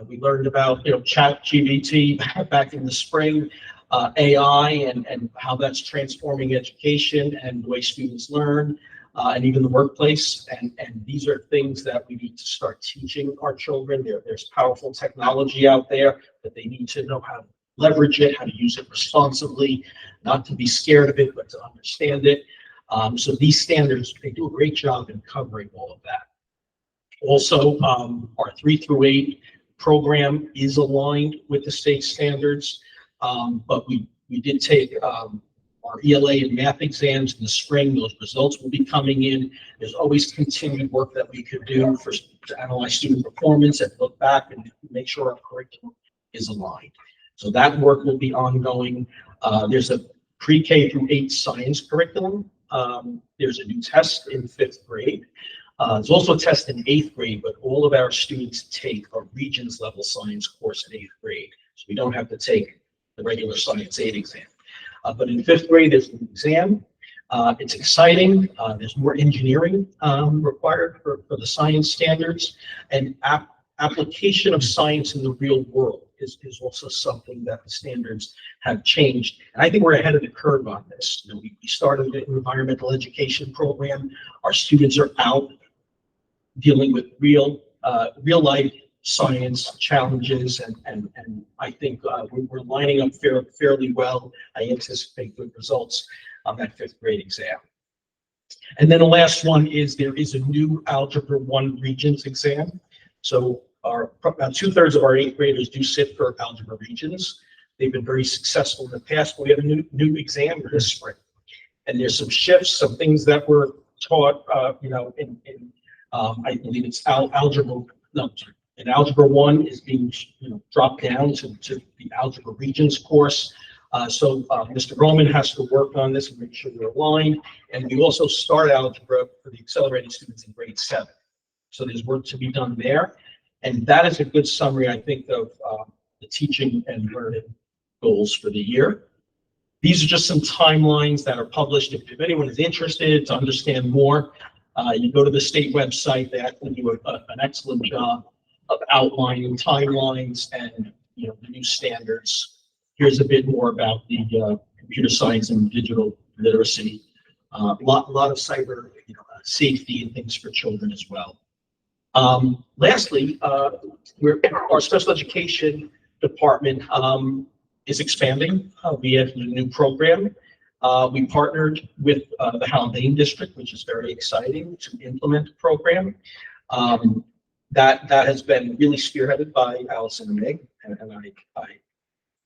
We learned about, ChatGPT back in the spring, AI and how that's transforming education and the way students learn, and even the workplace. And these are things that we need to start teaching our children. There's powerful technology out there that they need to know how to leverage it, how to use it responsibly, not to be scared of it, but to understand it. So these standards, they do a great job in covering all of that. Also, our 3 through 8 program is aligned with the state standards, but we did take our ELA and math exams in the spring. Those results will be coming in. There's always continued work that we could do to analyze student performance and look back and make sure our curriculum is aligned. So that work will be ongoing. There's a pre-K through 8 science curriculum. There's a new test in 5th grade. There's also a test in 8th grade, but all of our students take a Regents level science course in 8th grade. So we don't have to take the regular Science 8 exam. But in 5th grade, there's an exam. It's exciting. There's more engineering required for the science standards, and application of science in the real world is also something that the standards have changed. And I think we're ahead of the curve on this. We started an environmental education program. Our students are out dealing with real life science challenges, and I think we're lining up fairly well. I anticipate good results on that 5th grade exam. And then the last one is there is a new Algebra 1 Regents exam. So about 2/3 of our 8th graders do sit for Algebra Regents. They've been very successful in the past, but we have a new exam this spring. And there's some shifts, some things that were taught, I believe it's Algebra 1 is being dropped down to the Algebra Regents course. So Mr. Roman has to work on this and make sure we're aligned. And we also start algebra for the accelerated students in grade 7. So there's work to be done there. And that is a good summary, I think, of the teaching and learning goals for the year. These are just some timelines that are published. If anyone is interested to understand more, you go to the state website. They actually do an excellent job of outlining timelines and the new standards. Here's a bit more about the computer science and digital literacy. A lot of cyber safety and things for children as well. Lastly, our special education department is expanding. We have a new program. We partnered with the Haldane District, which is very exciting, to implement the program. That has been really spearheaded by Allison and Meg, and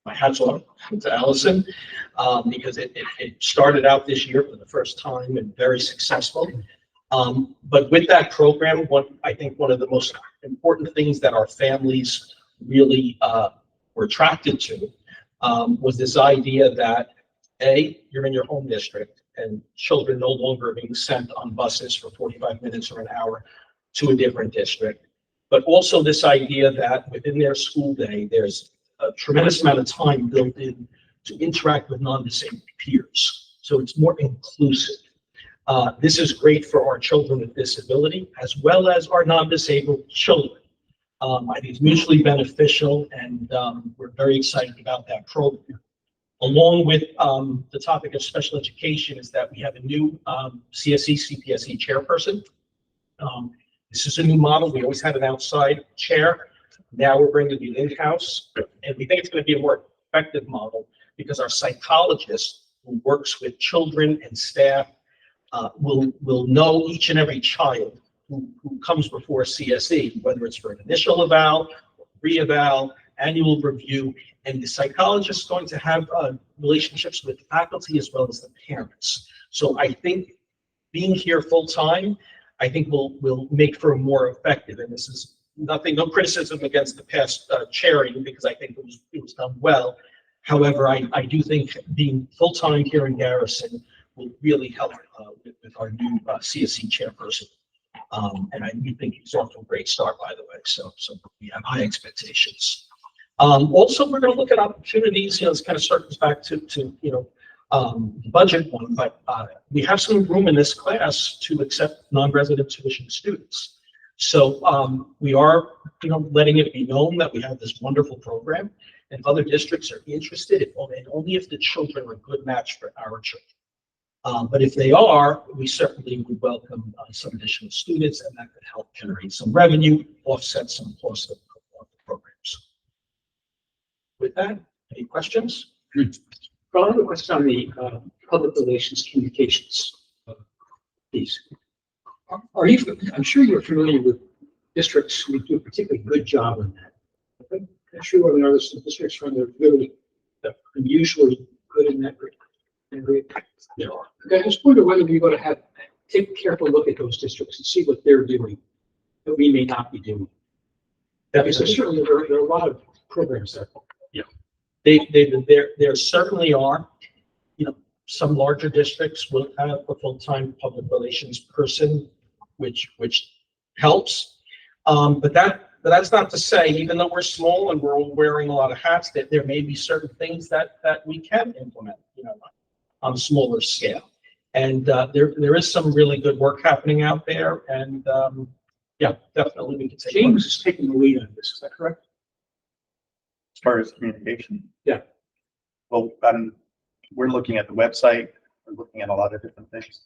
my hats off to Allison, because it started out this year for the first time and very successful. But with that program, I think one of the most important things that our families really were attracted to was this idea that, A, you're in your home district and children no longer are being sent on buses for 45 minutes or an hour to a different district, but also this idea that within their school day, there's a tremendous amount of time built in to interact with non-disabled peers. So it's more inclusive. This is great for our children with disability as well as our non-disabled children. I think it's mutually beneficial, and we're very excited about that program. Along with the topic of special education is that we have a new CSE, CPSE chairperson. This is a new model. We always had an outside chair. Now we're bringing it in-house, and we think it's going to be a more effective model because our psychologist who works with children and staff will know each and every child who comes before CSE, whether it's for an initial eval, re-eval, annual review, and the psychologist is going to have relationships with faculty as well as the parents. So I think being here full-time, I think will make for a more effective, and this is no criticism against the past chairing, because I think it was done well. However, I do think being full-time here in Garrison will really help with our new CSE chairperson. And I do think he's off to a great start, by the way. So we have high expectations. Also, we're going to look at opportunities, this kind of circles back to, the budget one, but, we have some room in this class to accept non-resident tuition students. So, we are, letting it be known that we have this wonderful program, and other districts are interested, and only if the children are a good match for our children. But if they are, we certainly would welcome some additional students, and that could help generate some revenue, offset some costs of the programs. With that, any questions? Carl, I have a question on the public relations communications piece. I'm sure you're familiar with districts who do a particularly good job on that. I'm not sure whether there are some districts where they're really unusually good in that area. Yeah. I just wonder whether we're going to take a careful look at those districts and see what they're doing that we may not be doing. Because certainly there are a lot of programs there. There certainly are, some larger districts will have a full-time public relations person, which helps. But that's not to say, even though we're small and we're all wearing a lot of hats, that there may be certain things that we can implement, on a smaller scale. And there is some really good work happening out there, and definitely we can take. James is taking the lead on this, is that correct? As far as communication? Yeah. Well, we're looking at the website, we're looking at a lot of different things.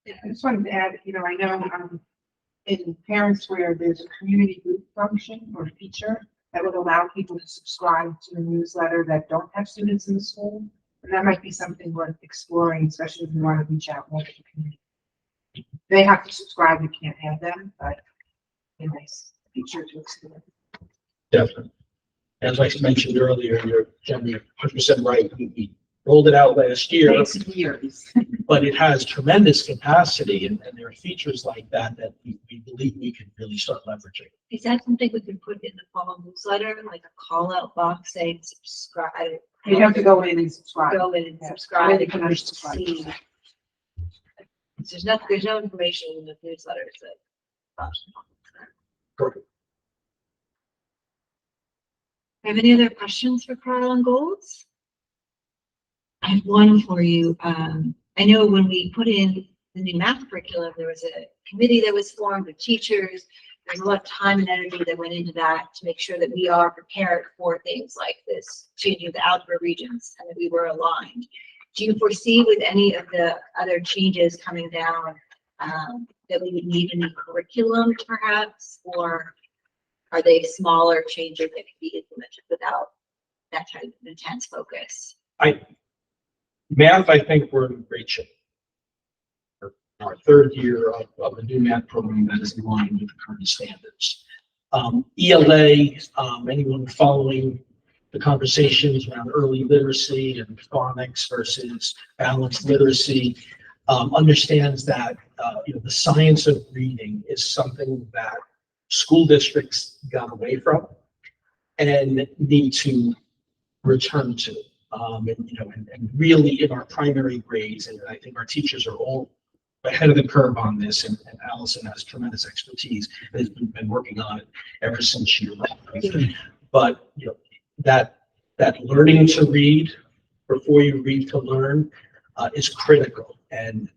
Yeah, I just wanted to add, I know in parents where there's a community group function or feature that would allow people to subscribe to a newsletter that don't have students in the school. And that might be something worth exploring, especially if you want to reach out more to the community. They have to subscribe, you can't have them, but a nice feature to explore. Definitely. As I mentioned earlier, you're generally 100% right. We rolled it out last year, Years. but it has tremendous capacity, and there are features like that we believe we can really start leveraging. Is that something we can put in the fall newsletter, like a call out box saying subscribe? You have to go in and subscribe. Go in and Yeah. subscribe. They can unsubscribe. See. There's no information in the newsletters that. Perfect. Have any other questions for Carl on goals? I have one for you. I know when we put in the new math curriculum, there was a committee that was formed with teachers. There's a lot of time and energy that went into that to make sure that we are prepared for things like this, changing the algebra regions, and that we were aligned. Do you foresee with any of the other changes coming down that we would need a new curriculum perhaps, or are they smaller changes that can be implemented without that type of intense focus? Math, I think we're in great shape. Our third year of a new math program that is in line with the current standards. ELA, anyone following the conversations around early literacy and phonics versus balanced literacy understands that the science of reading is something that school districts got away from and need to return to. And really in our primary grades, and I think our teachers are all ahead of the curve on this, and Allison has tremendous expertise and has been working on it ever since she arrived. But that learning to read before you read to learn is critical, and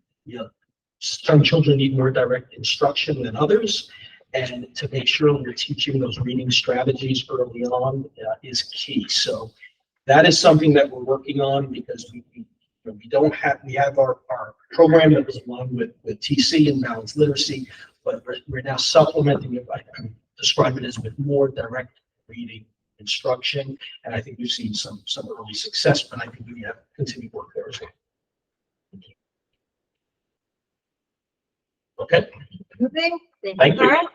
some children need more direct instruction than others, and to make sure we're teaching those reading strategies early on is key. So that is something that we're working on, because we have our program that was along with TC and balanced literacy, but we're now supplementing it. I describe it as with more direct reading instruction, and I think we've seen some early success, but I think we have continued work there as well. Okay. Moving. Thank you. Cara.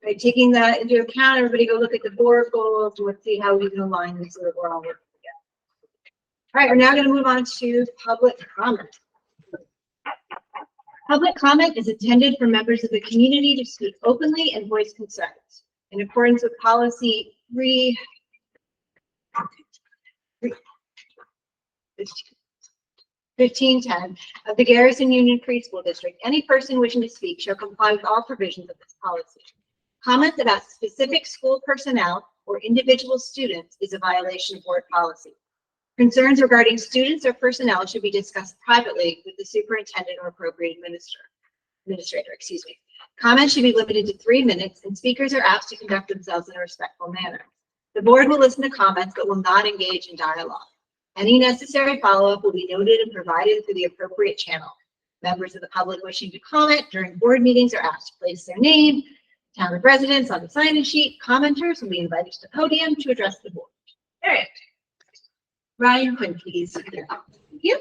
By taking that into account, everybody go look at the board goals and let's see how we can align this so that we're all working together. All right, we're now going to move on to public comment. Public comment is intended for members of the community to speak openly and voice concerns. In accordance with policy 1510 of the Garrison Union Free School District, any person wishing to speak shall comply with all provisions of this policy. Comments about specific school personnel or individual students is a violation of board policy. Concerns regarding students or personnel should be discussed privately with the superintendent or appropriate administrator. Comments should be limited to 3 minutes, and speakers are asked to conduct themselves in a respectful manner. The board will listen to comments but will not engage in dialogue. Any necessary follow-up will be noted and provided through the appropriate channel. Members of the public wishing to comment during board meetings are asked to place their name, town of residence on the sign-in sheet. Commenters will be invited to the podium to address the board. All right. Ryan Quinn, please. Thank you.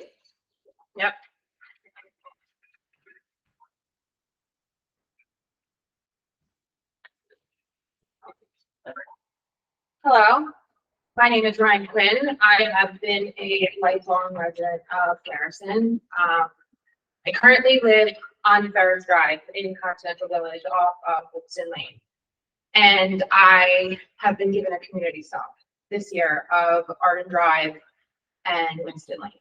Yep. Hello, my name is Ryan Quinn. I have been a lifelong resident of Garrison. I currently live on Ferris Drive in Continental Village off of Woodson Lane. And I have been given a community stop this year of Arden Drive and Winston Lane.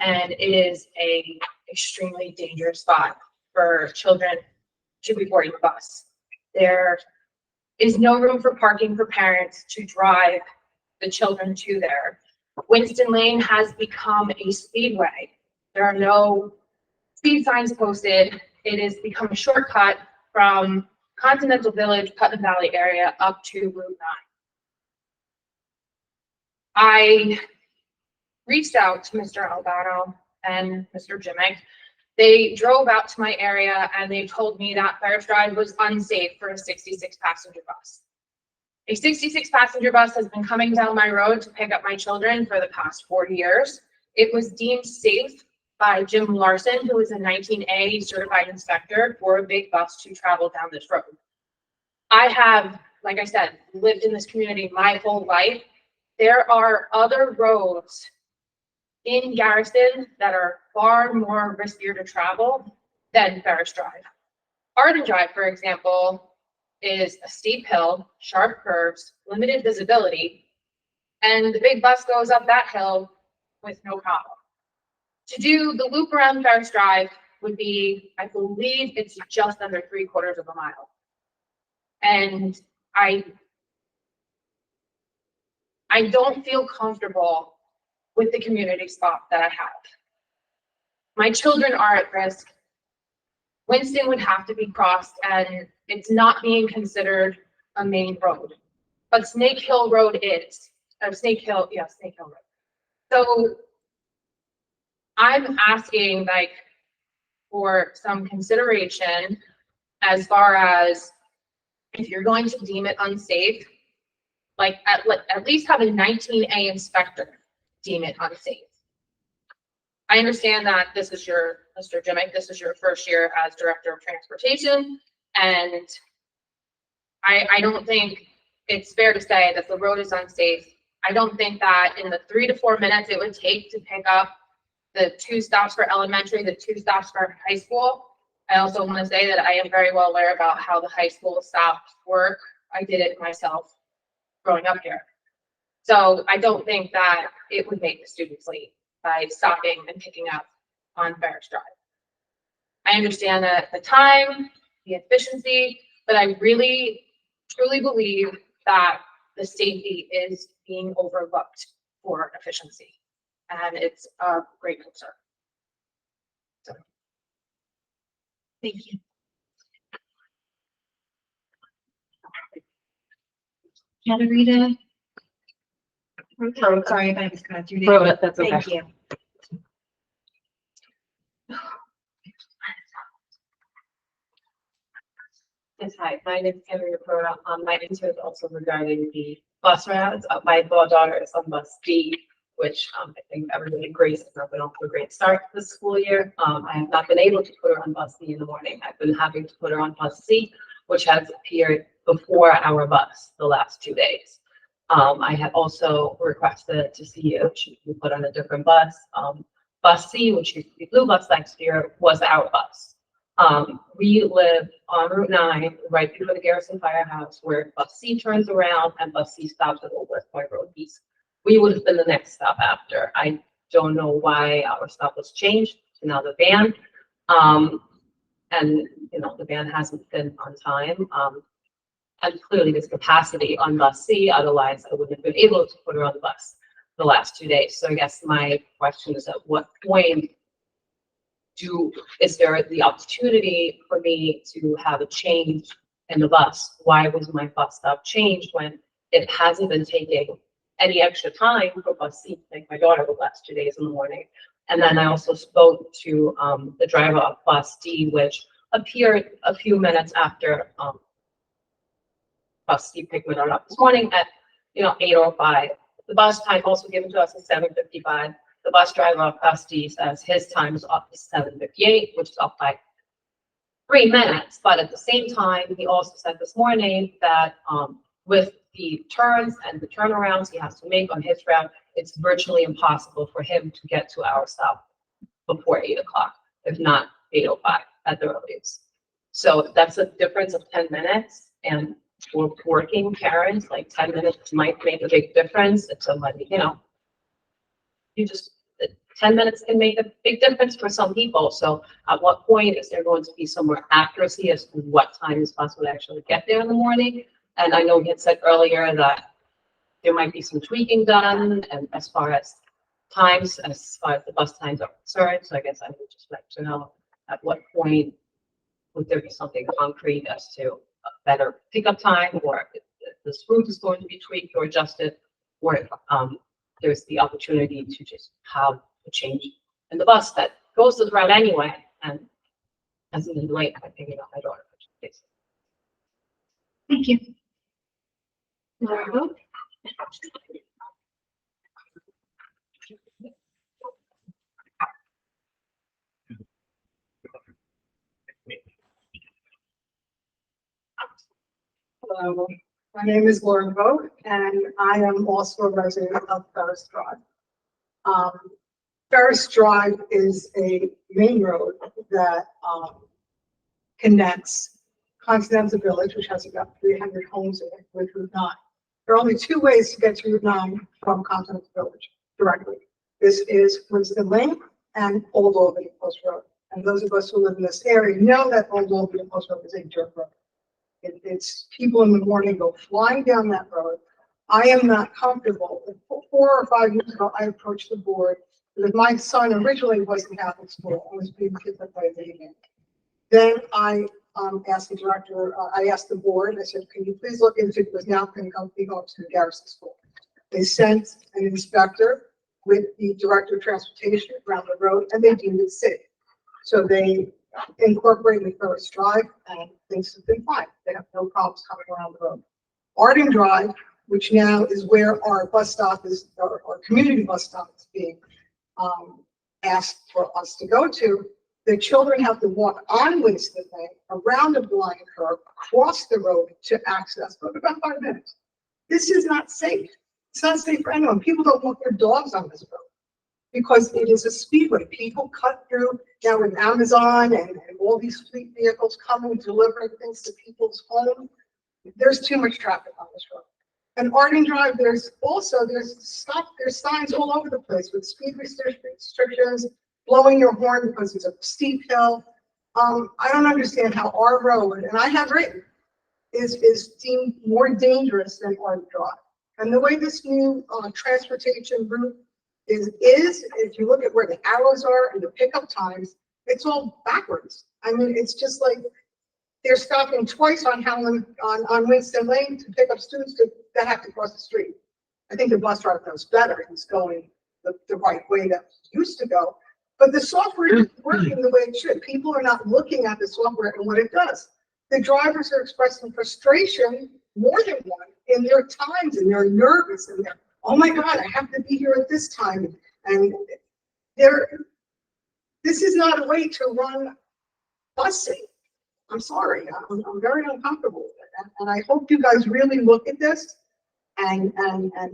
And it is a extremely dangerous spot for children to be boarding the bus. There is no room for parking for parents to drive the children to there. Winston Lane has become a speedway. There are no speed signs posted. It has become a shortcut from Continental Village, Putnam Valley area up to Route 9. I reached out to Mr. Albano and Mr. Jimmick. They drove out to my area and they told me that Ferris Drive was unsafe for a 66 passenger bus. A 66 passenger bus has been coming down my road to pick up my children for the past 40 years. It was deemed safe by Jim Larson, who is a 19A certified inspector for a big bus to travel down this road. I have, like I said, lived in this community my whole life. There are other roads in Garrison that are far more riskier to travel than Ferris Drive. Arden Drive, for example, is a steep hill, sharp curves, limited visibility, and the big bus goes up that hill with no problem. To do the loop around Ferris Drive would be, I believe it's just under 3/4 of a mile. And I don't feel comfortable with the community stop that I have. My children are at risk. Winston would have to be crossed and it's not being considered a main road, but Snake Hill Road is, Snake Hill Road. So I'm asking for some consideration as far as if you're going to deem it unsafe, at least have a 19A inspector deem it unsafe. I understand that this is your, Mr. Jimmick, this is your first year as Director of Transportation, and I don't think it's fair to say that the road is unsafe. I don't think that in the 3 to 4 minutes it would take to pick up the 2 stops for elementary, the 2 stops for high school. I also want to say that I am very well aware about how the high school stops work. I did it myself growing up here. So I don't think that it would make the students late by stopping and picking up on Ferris Drive. I understand that the time, the efficiency, but I really, truly believe that the safety is being overlooked for efficiency. And it's a great concern. So. Thank you. Katarina. Oh, sorry if I mispronounced your name. That's okay. Thank you. Yes, hi, my name is Katarina Prota. My answer is also regarding the bus routes. My daughter is on bus D, which I think everybody agrees has not been off to a great start this school year. I have not been able to put her on bus D in the morning. I've been having to put her on bus C, which has appeared before our bus the last 2 days. I had also requested to see if she could put on a different bus. Bus C, which used to be Blue Bus next year, was our bus. We live on Route 9, right before the Garrison Firehouse, where bus C turns around and bus C stops at Old West Point Road East. We would have been the next stop after. I don't know why our stop was changed to now the van. And, you know, the van hasn't been on time. And clearly there's capacity on bus C, otherwise I wouldn't have been able to put her on the bus the last 2 days. So I guess my question is, at what point is there the opportunity for me to have a change in the bus? Why was my bus stop changed when it hasn't been taking any extra time for bus C to take my daughter the last 2 days in the morning? And then I also spoke to the driver of bus D, which appeared a few minutes after bus C picked me up this morning at 8:05. The bus time also given to us is 7:55. The bus driver of bus D says his time is up to 7:58, which is up by 3 minutes. But at the same time, he also said this morning that with the turns and the turnarounds he has to make on his route, it's virtually impossible for him to get to our stop before 8 o'clock, if not 8:05 at the earliest. So that's a difference of 10 minutes. And for working parents, like 10 minutes might make a big difference if somebody, 10 minutes can make a big difference for some people. So at what point is there going to be some more accuracy as to what time this bus would actually get there in the morning? And I know you had said earlier that there might be some tweaking done, and as far as times, as far as the bus times are concerned. So I guess I would just like to know at what point would there be something concrete as to a better pickup time, or if this route is going to be tweaked or adjusted, or if there's the opportunity to just have a change in the bus that goes to the route anyway and hasn't been delayed by picking up my daughter. Thank you. Hello, my name is Lauren Vogt, and I am also a resident of Ferris Drive. Ferris Drive is a main road that connects Continental Village, which has about 300 homes in it, with Route 9. There are only two ways to get to Route 9 from Continental Village directly. This is Winston Lane and Old Albany Post Road. And those of us who live in this area know that Old Albany Post Road is a dirt road. It's people in the morning go flying down that road. I am not comfortable. 4 or 5 years ago, I approached the board because my son originally was in Catholic school and was being picked up by the evening. Then I asked the director, I asked the board, I said, can you please look into it, because now can be going to the Garrison School. They sent an inspector with the director of transportation around the road, and they deemed it safe. So they incorporated Ferris Drive, and things have been fine. They have no problems coming around the road. Arden Drive, which now is where our bus stop is, our community bus stop is being asked for us to go to, the children have to walk on Winston Lane, around a blind curve, across the road to access for about 5 minutes. This is not safe. It's not safe for anyone. People don't walk their dogs on this road because it is a speedway. People cut through now with Amazon and all these fleet vehicles coming, delivering things to people's homes. There's too much traffic on this road. And Arden Drive, there's signs all over the place with speed restrictions, blowing your horn because it's a steep hill. I don't understand how our road, and I have written, is deemed more dangerous than Arden Drive. And the way this new transportation route is, if you look at where the arrows are and the pickup times, it's all backwards. I mean, it's just like they're stopping twice on Winston Lane to pick up students that have to cross the street. I think the bus driver knows better. He's going the right way that he used to go. But the software is working the way it should. People are not looking at the software and what it does. The drivers are expressing frustration, more than one, in their times, and they're nervous, and they're, oh my God, I have to be here at this time. And this is not a way to run busing. I'm sorry, I'm very uncomfortable with it. And I hope you guys really look at this and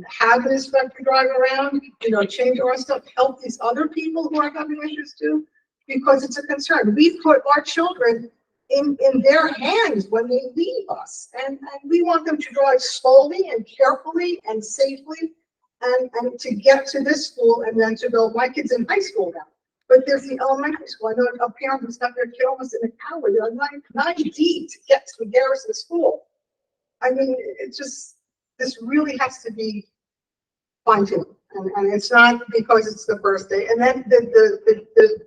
have an inspector drive around, change our stuff, help these other people who are having issues too, because it's a concern. We put our children in their hands when they leave us, and we want them to drive slowly and carefully and safely and to get to this school and then to go. My kid's in high school now, but there's the elementary school. I know a parent who's got their kid almost in an hour. They're 9 deep to get to the Garrison School. I mean, it's just, this really has to be fine tuned. And it's not because it's the birthday. And then the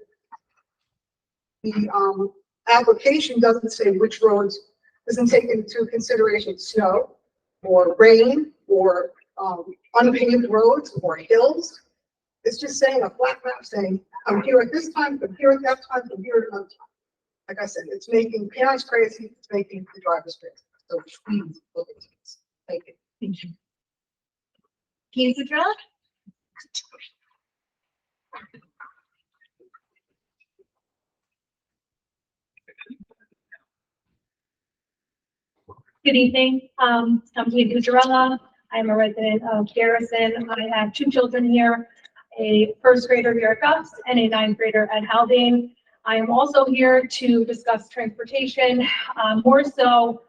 application doesn't say which roads, doesn't take into consideration snow or rain or unpaved roads or hills. It's just saying a flat map saying, I'm here at this time, I'm here at that time, I'm here at another time. Like I said, it's making parents crazy, it's making the drivers crazy. So please look at this. Thank you. Thank you. Katie Cutrella? Good evening. I'm Katie Cutrella. I'm a resident of Garrison. I have two children here, a first grader here at Gus and a ninth grader at Haldane. I am also here to discuss transportation. More so,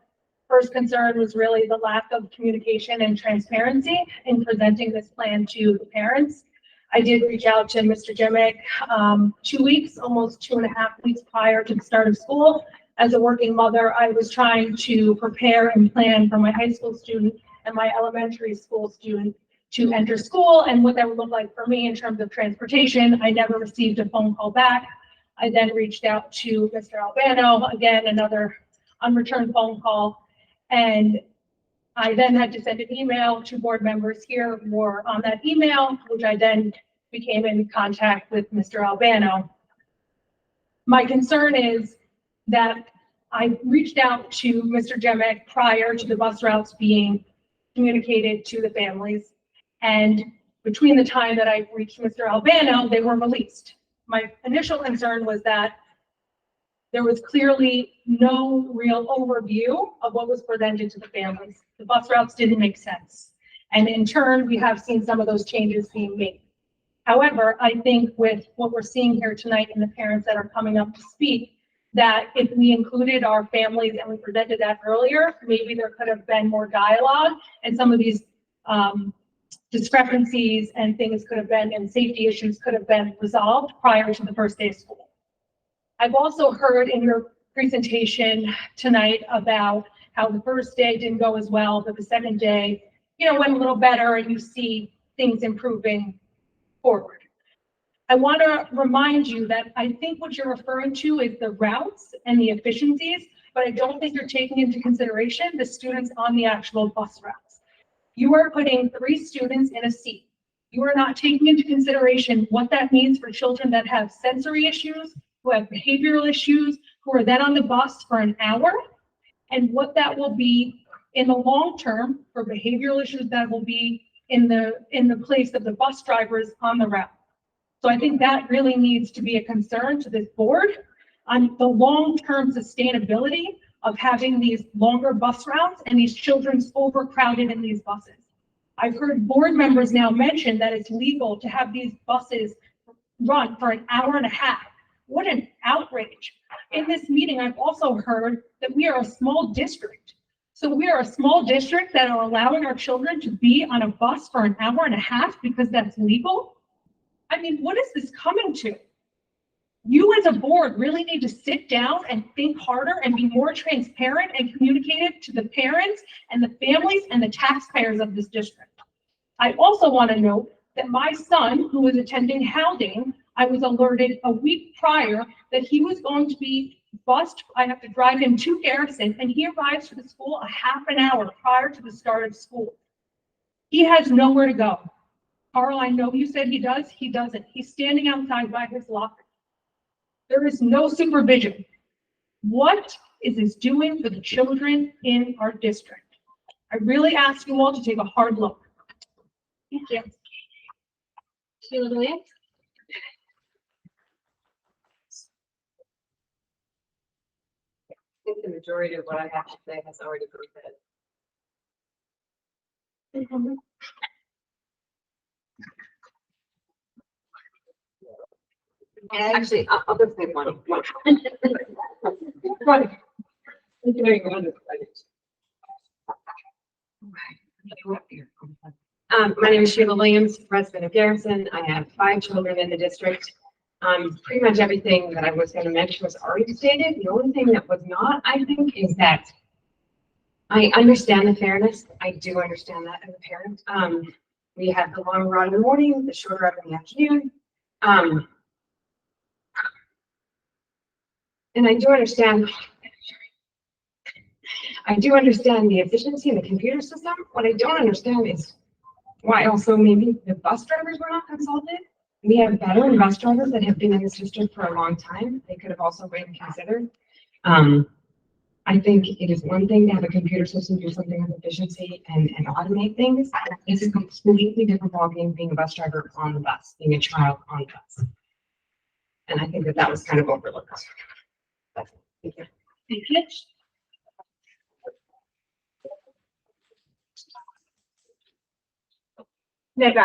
first concern was really the lack of communication and transparency in presenting this plan to the parents. I did reach out to Mr. Jimick 2 weeks, almost 2.5 weeks prior to the start of school. As a working mother, I was trying to prepare and plan for my high school student and my elementary school student to enter school and what that would look like for me in terms of transportation. I never received a phone call back. I then reached out to Mr. Albano, again, another unreturned phone call. And I then had to send an email to board members here who were on that email, which I then became in contact with Mr. Albano. My concern is that I reached out to Mr. Jemick prior to the bus routes being communicated to the families. And between the time that I reached Mr. Albano, they were released. My initial concern was that there was clearly no real overview of what was presented to the families. The bus routes didn't make sense. And in turn, we have seen some of those changes being made. However, I think with what we're seeing here tonight and the parents that are coming up to speak, that if we included our families and we presented that earlier, maybe there could have been more dialogue and some of these discrepancies and things could have been, and safety issues could have been resolved prior to the first day of school. I've also heard in your presentation tonight about how the first day didn't go as well, but the second day, went a little better and you see things improving forward. I want to remind you that I think what you're referring to is the routes and the efficiencies, but I don't think you're taking into consideration the students on the actual bus routes. You are putting 3 students in a seat. You are not taking into consideration what that means for children that have sensory issues, who have behavioral issues, who are then on the bus for an hour, and what that will be in the long term for behavioral issues that will be in the place of the bus drivers on the route. So I think that really needs to be a concern to this board on the long-term sustainability of having these longer bus routes and these children's overcrowded in these buses. I've heard board members now mention that it's legal to have these buses run for an hour and a half. What an outrage. In this meeting, I've also heard that we are a small district. So we are a small district that are allowing our children to be on a bus for an hour and a half because that's legal. I mean, what is this coming to? You as a board really need to sit down and think harder and be more transparent and communicate it to the parents and the families and the taxpayers of this district. I also want to note that my son, who was attending Haldane, I was alerted a week prior that he was going to be bused. I have to drive him to Garrison, and he arrives to the school a half an hour prior to the start of school. He has nowhere to go. Carl, I know you said he does. He doesn't. He's standing outside by his locker. There is no supervision. What is this doing for the children in our district? I really ask you all to take a hard look. Thank you. Sheila Williams? I think the majority of what I have to say has already been said. Actually, I'll just say one. Right. My name is Sheila Williams, resident of Garrison. I have 5 children in the district. Pretty much everything that I was going to mention was already stated. The only thing that was not, I think, is that I understand the fairness. I do understand that as a parent. We have the long run in the morning, the short run in the afternoon. And I do understand the efficiency in the computer system. What I don't understand is why also maybe the bus drivers were not consulted. We have veteran bus drivers that have been in this district for a long time. They could have also been considered. I think it is one thing to have a computer system do something with efficiency and automate things. It's a completely different ballgame being a bus driver on the bus, being a child on the bus. And I think that was kind of overlooked. Thank you. Thank you. Ned.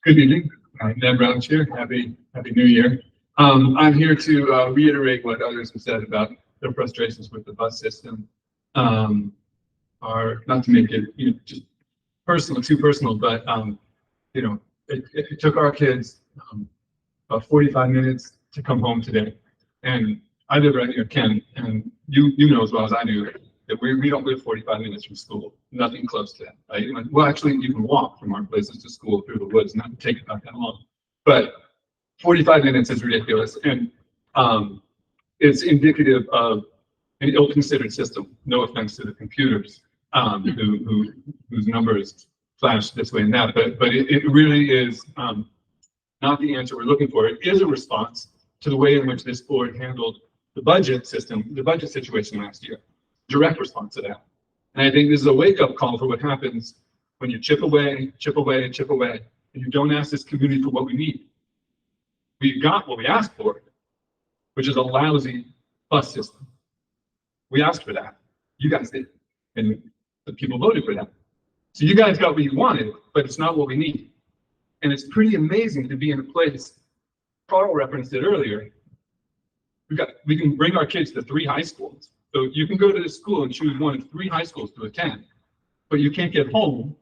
Good evening. Ned Brown here. Happy New Year. I'm here to reiterate what others have said about their frustrations with the bus system. Are not to make it just too personal, but it took our kids about 45 minutes to come home today. And I live right near Ken, and you know as well as I do that we don't live 45 minutes from school, nothing close to that. Right? Well, actually, you can walk from our places to school through the woods, not take about that long. But 45 minutes is ridiculous, and it's indicative of an ill-considered system. No offense to the computers whose numbers flash this way and that, but it really is not the answer we're looking for. It is a response to the way in which this board handled the budget situation last year. Direct response to that. And I think this is a wake-up call for what happens when you chip away, and you don't ask this community for what we need. We got what we asked for, which is a lousy bus system. We asked for that. You guys did. And the people voted for that. So you guys got what you wanted, but it's not what we need. And it's pretty amazing to be in a place, Carl referenced it earlier, we can bring our kids to 3 high schools. So you can go to the school and choose one of 3 high schools to attend, but you can't get home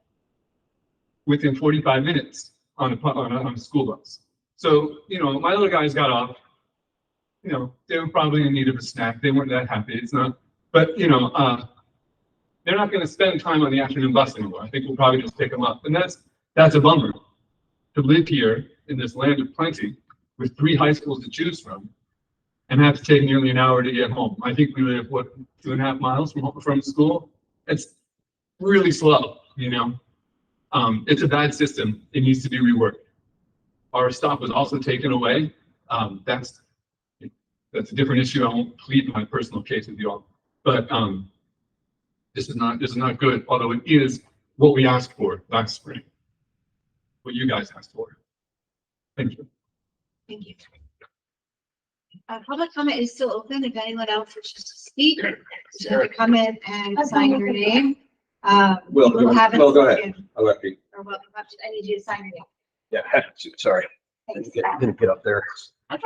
within 45 minutes on a school bus. So, my little guys got off, they were probably in need of a snack. They weren't that happy. It's not, but they're not going to spend time on the afternoon bus anymore. I think we'll probably just pick them up. And that's a bummer to live here in this land of plenty with 3 high schools to choose from and have to take nearly an hour to get home. I think we live, 2.5 miles from school? It's really slow, It's a bad system. It needs to be reworked. Our stop was also taken away. That's a different issue. I won't plead my personal case with you all. But this is not good, although it is what we asked for last spring. What you guys asked for. Thank you. Thank you. Public comment is still open. If anyone else wishes to speak, just have to come in and sign your name. Go ahead. I'll let you. Or welcome up. I need you to sign your name. Yeah, sorry. Thanks. Didn't get up there. Okay.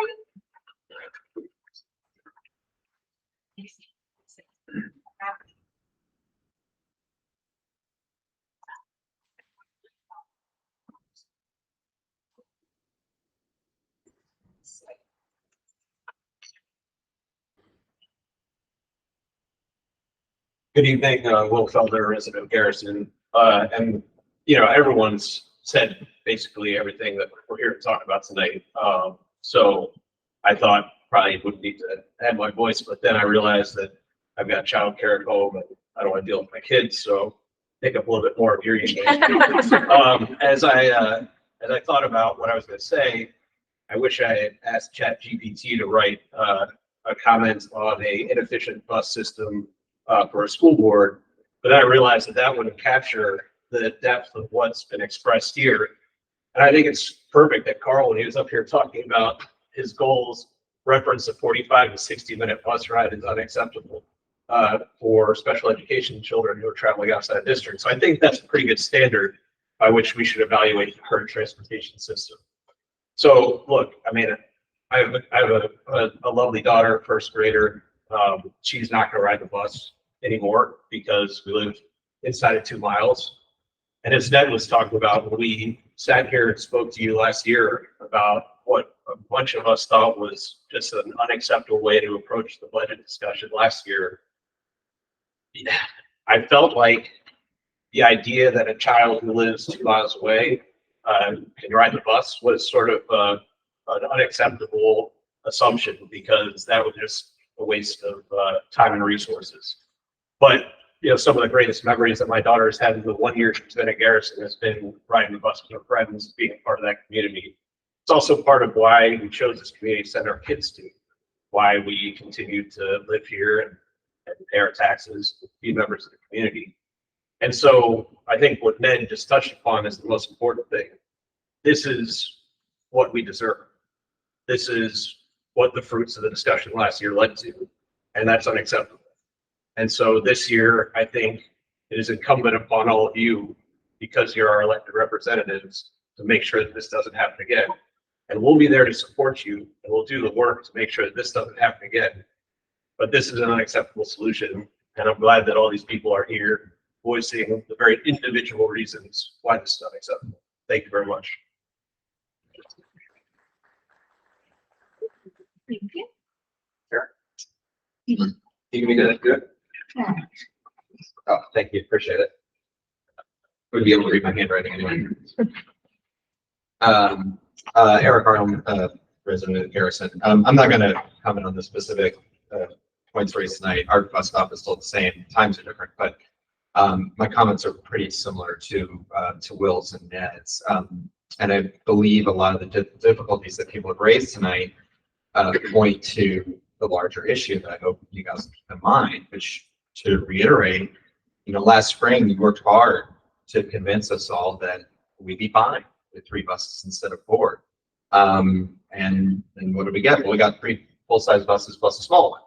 Good evening, Will Felder, resident of Garrison. And, everyone's said basically everything that we're here to talk about tonight. So I thought probably wouldn't need to add my voice, but then I realized that I've got childcare at home and I don't want to deal with my kids, so take up a little bit more of your evening. As I thought about what I was going to say, I wish I had asked ChatGPT to write a comment on a inefficient bus system for a school board, but then I realized that wouldn't capture the depth of what's been expressed here. And I think it's perfect that Carl, when he was up here talking about his goals, reference a 45 to 60-minute bus ride is unacceptable for special education children who are traveling outside district. So I think that's a pretty good standard by which we should evaluate the current transportation system. So look, I have a lovely daughter, first grader. She's not going to ride the bus anymore because we live inside of 2 miles. And as Ned was talking about, when we sat here and spoke to you last year about what a bunch of us thought was just an unacceptable way to approach the budget discussion last year. Yeah, I felt like the idea that a child who lives 2 miles away can ride the bus was sort of an unacceptable assumption, because that was just a waste of time and resources. But you know, some of the greatest memories that my daughter has had in the 1 year she's been at Garrison has been riding the bus with her friends, being part of that community. It's also part of why we chose this community to send our kids to, why we continue to live here and pay our taxes, be members of the community. And so I think what Ned just touched upon is the most important thing. This is what we deserve. This is what the fruits of the discussion last year led to, and that's unacceptable. And so this year, I think it is incumbent upon all of you, because you're our elected representatives, to make sure that this doesn't happen again. And we'll be there to support you, and we'll do the work to make sure that this doesn't happen again. But this is an unacceptable solution, and I'm glad that all these people are here voicing the very individual reasons why this is unacceptable. Thank you very much. Thank you. Sure. You can be good. Oh, thank you. Appreciate it. Would be able to read my handwriting anyway. Eric Arnold, resident of Garrison. I'm not going to comment on the specific points raised tonight. Our bus stop is still the same. Times are different, but my comments are pretty similar to Will's and Ned's. And I believe a lot of the difficulties that people have raised tonight point to the larger issue that I hope you guys keep in mind, which, to reiterate, you know, last spring you worked hard to convince us all that we'd be fine with 3 buses instead of 4. And what did we get? Well, we got 3 full-size buses plus a small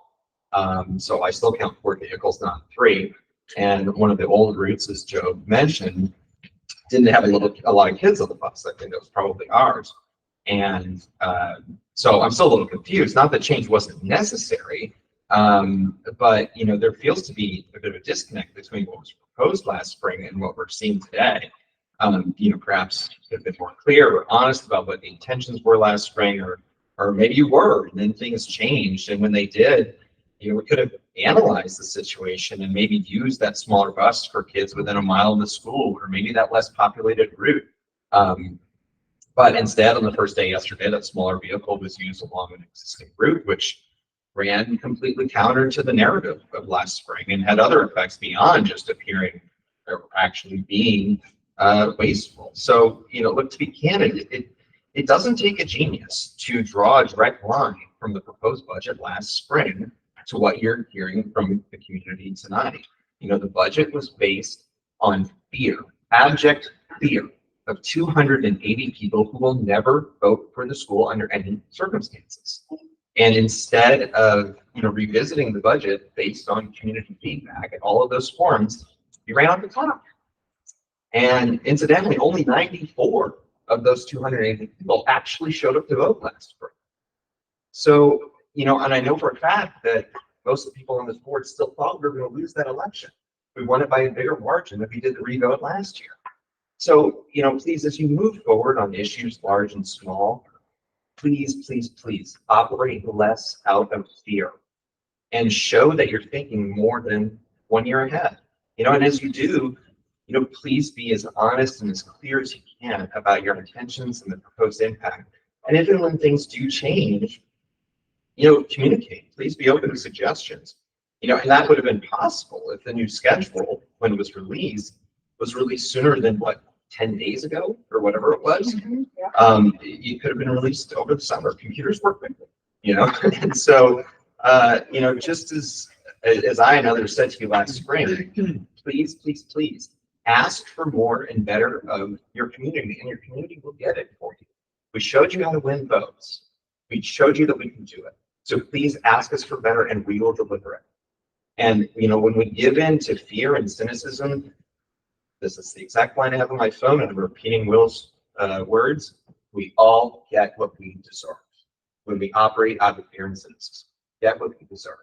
one. So I still count 4 vehicles, not 3. And one of the old routes, as Joe mentioned, didn't have a lot of kids on the bus. I think that was probably ours. And so I'm still a little confused. Not that change wasn't necessary, but you know, there feels to be a bit of a disconnect between what was proposed last spring and what we're seeing today. You know, perhaps a bit more clear or honest about what the intentions were last spring, or maybe you were, and then things changed. And when they did, you know, we could have analyzed the situation and maybe used that smaller bus for kids within a mile of the school, or maybe that less populated route. But instead, on the first day yesterday, that smaller vehicle was used along an existing route, which ran completely counter to the narrative of last spring and had other effects beyond just appearing or actually being wasteful. So, you know, look, to be candid, it doesn't take a genius to draw a direct line from the proposed budget last spring to what you're hearing from the community tonight. You know, the budget was based on fear, abject fear of 280 people who will never vote for the school under any circumstances. And instead of, you know, revisiting the budget based on community feedback and all of those forums, you ran off the clock. And incidentally, only 94 of those 280 people actually showed up to vote last spring. So, you know, and I know for a fact that most of the people on this board still thought we were going to lose that election. We won it by a bigger margin if we did the revote last year. So, you know, please, as you move forward on issues large and small, please, please, please operate less out of fear and show that you're thinking more than 1 year ahead. You know, and as you do, you know, please be as honest and as clear as you can about your intentions and the proposed impact. And even when things do change, you know, communicate. Please be open to suggestions. You know, and that would have been possible if the new schedule, when it was released sooner than what, 10 days ago or whatever it was. It could have been released over the summer. Computers work quickly, you know. And so, you know, just as I and others said to you last spring, please, please, please ask for more and better of your community, and your community will get it for you. We showed you how to win votes. We showed you that we can do it. So please ask us for better, and we will deliver it. And, you know, when we give in to fear and cynicism, this is the exact line I have on my phone, and I'm repeating Will's words, we all get what we deserve. When we operate out of fear and cynicism, get what we deserve.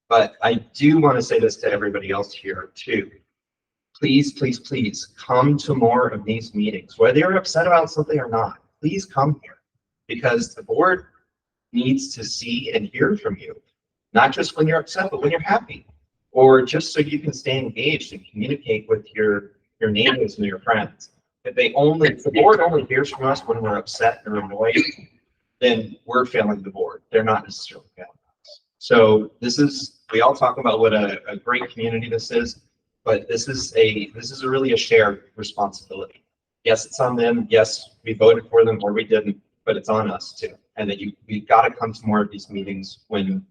But I do want to say this to everybody else here too. Please, please, please come to more of these meetings, whether you're upset about something or not. Please come here, because the board needs to see and hear from you, not just when you're upset, but when you're happy, or just so you can stay engaged and communicate with your neighbors and your friends. If the board only hears from us when we're upset or annoyed, then we're failing the board. They're not necessarily failing us. So we all talk about what a great community this is, but this is really a shared responsibility. Yes, it's on them. Yes, we voted for them or we didn't, but it's on us too. And that we've got to come to more of these meetings when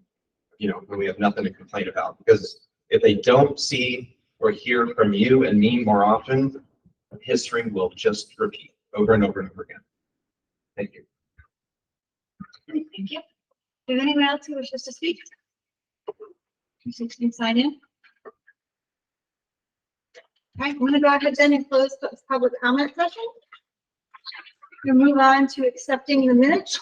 we have nothing to complain about, because if they don't see or hear from you and me more often, history will just repeat over and over and over again. Thank you. Thank you. Is anyone else who wishes to speak? 216 sign in. All right, I'm going to go ahead then and close the public comment session. We'll move on to accepting the minutes.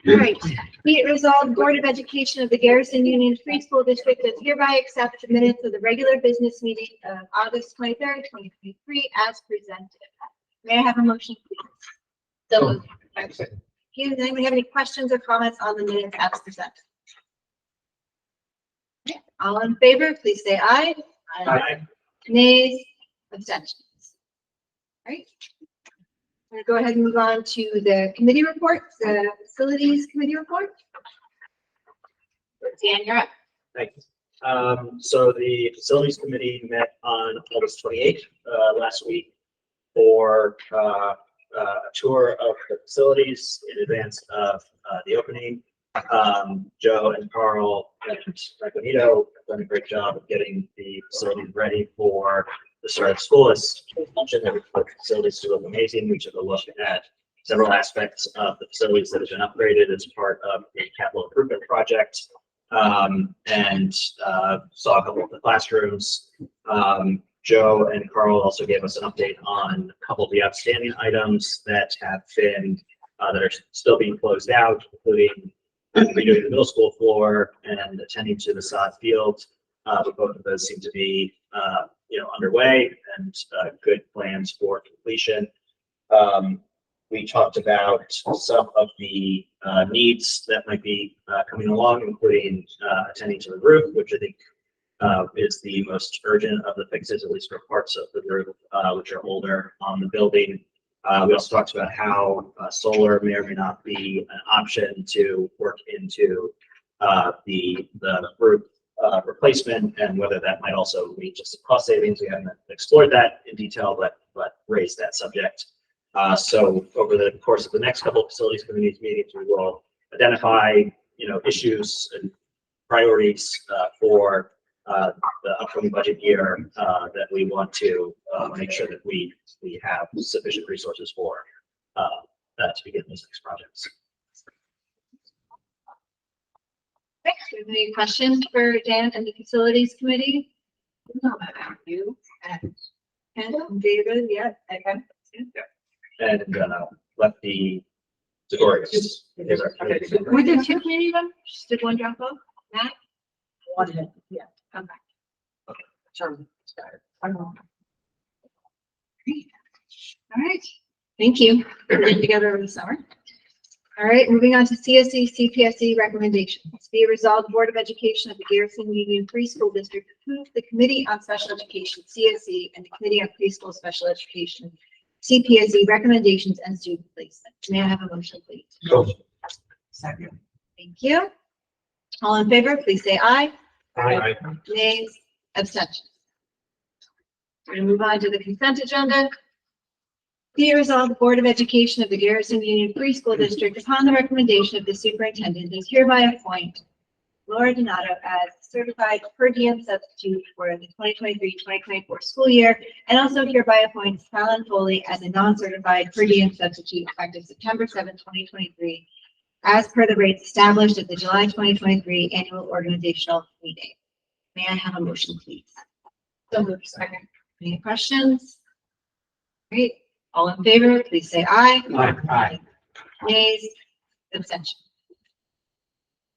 All right, be it resolved, Board of Education of the Garrison Union Free School District does hereby accept the minutes of the regular business meeting of August 23rd, 2023 as presented. May I have a motion, please? So, does anyone have any questions or comments on the minutes as presented? Okay, all in favor, please say aye. Aye. Nays, abstentions. All right. I'm going to go ahead and move on to the committee reports, the facilities committee report. Dan, you're up. Thank you. So the facilities committee met on August 28th, last week, for a tour of the facilities in advance of the opening. Joe and Carl and Raconito have done a great job of getting the facilities ready for the start of school. As mentioned, the facilities do look amazing. We took a look at several aspects of the facilities that have been upgraded as part of the capital improvement project, and saw a couple of the classrooms. Joe and Carl also gave us an update on a couple of the outstanding items that have been that are still being closed out, including redoing the middle school floor and attending to the sod field. But both of those seem to be underway and good plans for completion. We talked about some of the needs that might be coming along, including attending to the roof, which I think is the most urgent of the fixes, at least for parts of the roof, which are older on the building. We also talked about how solar may or may not be an option to work into the roof replacement, and whether that might also lead to some cost savings. We haven't explored that in detail, but raised that subject. So over the course of the next couple of facilities committees meetings, we will identify issues and priorities for the upcoming budget year that we want to make sure that we have sufficient resources for to begin those next projects. Thanks. Do you have any questions for Dan and the facilities committee? No, you and David, yeah, okay. And Lefty Zagorius. Were there two committee members? Just did one drop off? Matt? One, yeah. Okay. Sure. I don't know. All right. Thank you for getting together over the summer. All right, moving on to CSE, CPSE recommendations. Be it resolved, the Board of Education of the Garrison Union Free School District approved the Committee on Special Education, CSE, and the Committee on Preschool Special Education, CPSE recommendations and student placement. May I have a motion, please? Second. Thank you. All in favor, please say aye. Aye. Nays, abstentions. We're going to move on to the consent agenda. Be it resolved, the Board of Education of the Garrison Union Free School District, upon the recommendation of the superintendent, does hereby appoint Laura Donato as certified per diem substitute for the 2023-2024 school year, and also hereby appoints Fallon Foley as a non-certified per diem substitute effective September 7, 2023, as per the rates established at the July 2023 annual organizational meeting. May I have a motion, please? So moved. Second. Any questions? Great. All in favor, please say aye. Aye. Nays, abstention.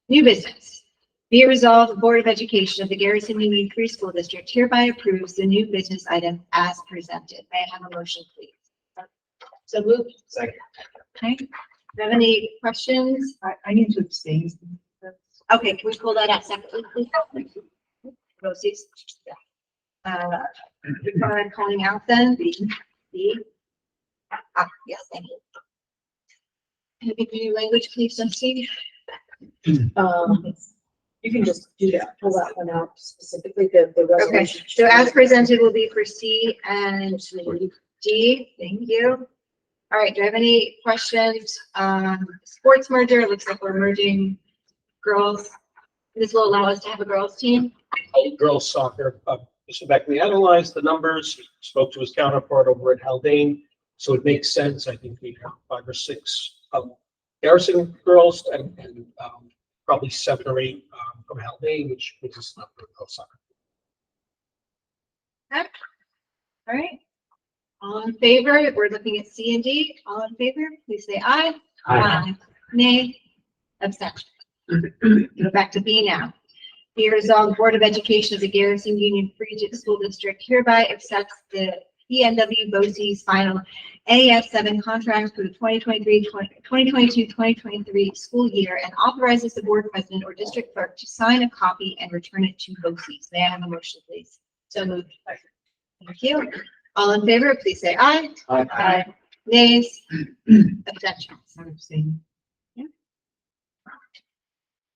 New business. Be it resolved, the Board of Education of the Garrison Union Free School District hereby approves the new business item as presented. May I have a motion, please? So moved. Second. Okay. Do you have any questions? I need to abstain. Okay, can we pull that out separately, please? BOCES. Calling out then, B. Yes, thank you. Can you give me language, please, Steve? You can just do that, pull that one out specifically, the Okay, resolution. so as presented will be for C and D. Thank you. All right, do you have any questions? Sports merger, it looks like we're merging girls. This will allow us to have a girls team. Girls soccer, Mr. Beckley analyzed the numbers, he spoke to his counterpart over at Haldane, so it makes sense. I think we have 5 or 6 Garrison girls and probably 7 or 8 from Haldane, which makes us not for girls soccer. Okay. All right. All in favor? We're looking at C and D. All in favor, please say aye. Aye. Nay. Abstention. Go back to B now. Be resolved, Board of Education of the Garrison Union Free School District hereby accepts the PNW BOCES final AS7 contract for the 2022-2023 school year and authorizes the board president or district clerk to sign a copy and return it to BOCES. May I have a motion, please? So moved. Thank you. All in favor, please say aye. Aye. Nays. Abstentions.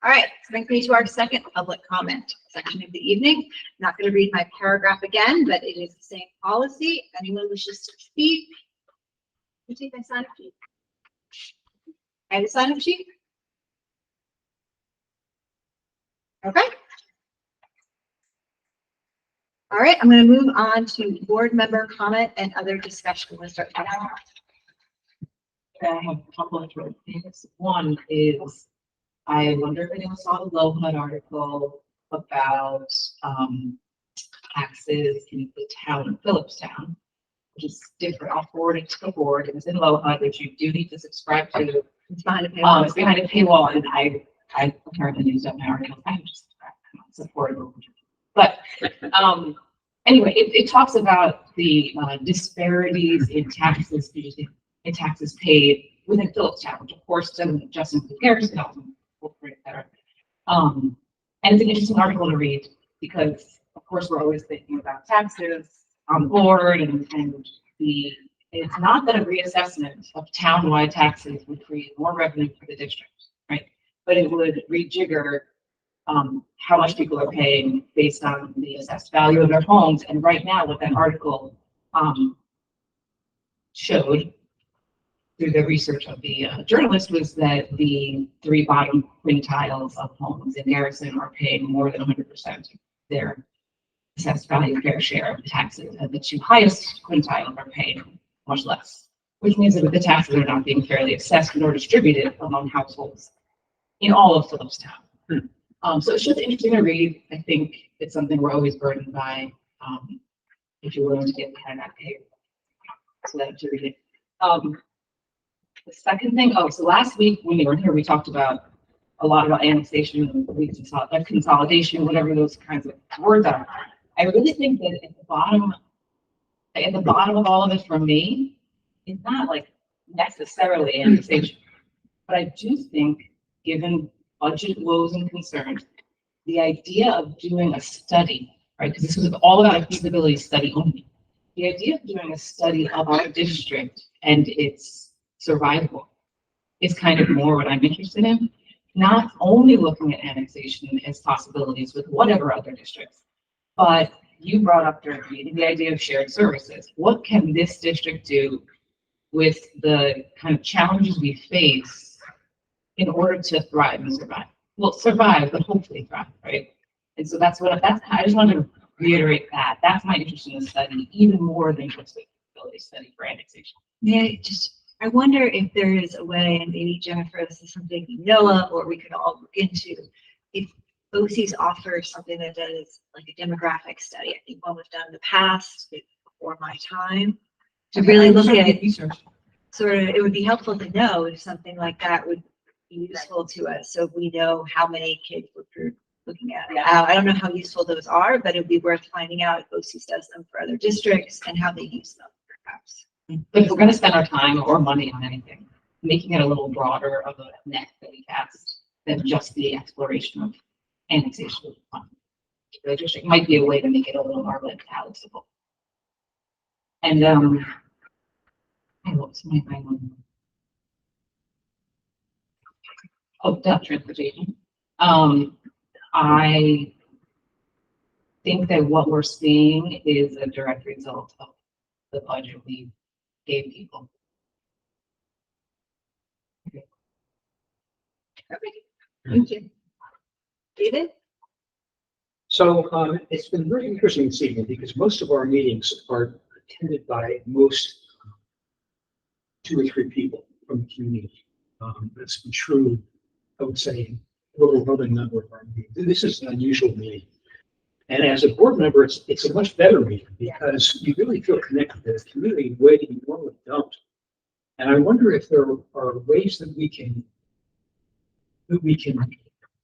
All right, so brings me to our second public comment section of the evening. I'm not going to read my paragraph again, but it is the same policy. If anyone wishes to speak, you take my sign-up sheet. I have a sign-up sheet. Okay. All right, I'm going to move on to board member comment and other discussion. Let's start with that. I have a couple of things. One is, I wonder if anyone saw the Low HUD article about taxes in the town of Phillipstown, which is different. I'll forward it to the board. It was in Low HUD, which you do need to subscribe to. It's behind a paywall. It's behind a paywall, and I apparently used up my article. I have just supportive. But anyway, it talks about the disparities in taxes paid within Phillipstown, which of course doesn't just include Garrison, etc. And it's an interesting article to read because, of course, we're always thinking about taxes on the board, and it's not that a reassessment of townwide taxes would create more revenue for the district, right? But it would rejigger how much people are paying based on the assessed value of their homes. And right now, what that article showed through the research of the journalist was that the 3 bottom quintiles of homes in Garrison are paying more than 100% of their assessed value fair share of the taxes, and the 2 highest quintiles are paying much less, which means that the taxes are not being fairly assessed nor distributed among households in all of Phillipstown. So it's just interesting to read. I think it's something we're always burdened by, if you're willing to get behind that pay. So that's to read it. The second thing, so last week when we were here, we talked about a lot about annexation, consolidation, whatever those kinds of words are. I really think that at the bottom of all of it for me, it's not like necessarily annexation, but I do think, given budget woes and concerns, the idea of doing a study, right? Because this was all about a feasibility study only. The idea of doing a study of our district and its survival is kind of more what I'm interested in. Not only looking at annexation as possibilities with whatever other districts, but you brought up during the meeting the idea of shared services. What can this district do with the kind of challenges we face in order to thrive and survive? Well, survive, but hopefully thrive, right? And so I just wanted to reiterate that. That's my interest in the study, even more than just a feasibility study for annexation. Yeah, I wonder if there is a way, and maybe Jennifer, this is something you know of, or we could all look into, if BOCES offers something that does like a demographic study. I think one was done in the past, before my time, to really look at sort of, it would be helpful to know if something like that would be useful to us, so we know how many kids we're looking at. I don't know how useful those are, but it would be worth finding out if BOCES does them for other districts and how they use them, perhaps. But if we're gonna spend our time or money on anything, making it a little broader of a net that we cast than just the exploration of annexation of the fund. The district might be a way to make it a little more like palatable. And, what was my final one? Oh, transportation. I think that what we're seeing is a direct result of the budget we gave people. Thank you. David? So it's been very interesting this evening because most of our meetings are attended by most 2 or 3 people from the community. That's been true, I would say, a overwhelming number of our meetings. This is an unusual meeting. And as a board member, it's a much better meeting because you really feel connected to the community in a way that you normally don't. And I wonder if there are ways that we can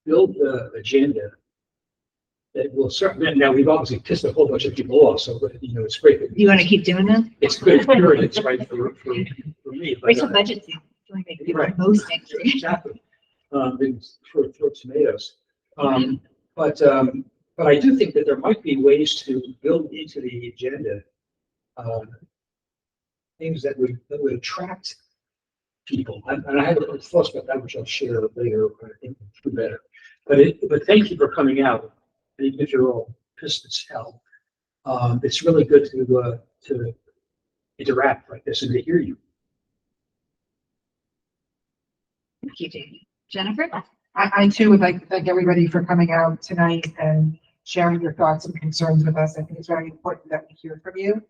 build the agenda that will certainly, now we've obviously pissed a whole bunch of people off, so, it's great. You want to keep doing that? It's good experience, right, for me. Wait till budget season. I feel like they do Right. most angry. Exactly. For tomatoes. But I do think that there might be ways to build into the agenda things that would attract people. And I have a thoughts about that, which I'll share later, I think, better. But thank you for coming out. And even if you're all pissed as hell, it's really good to interact like this and to hear you. Thank you, Jamie. Jennifer? I too would like to thank everybody for coming out tonight and sharing your thoughts and concerns with us. I think it's very important that we hear from you.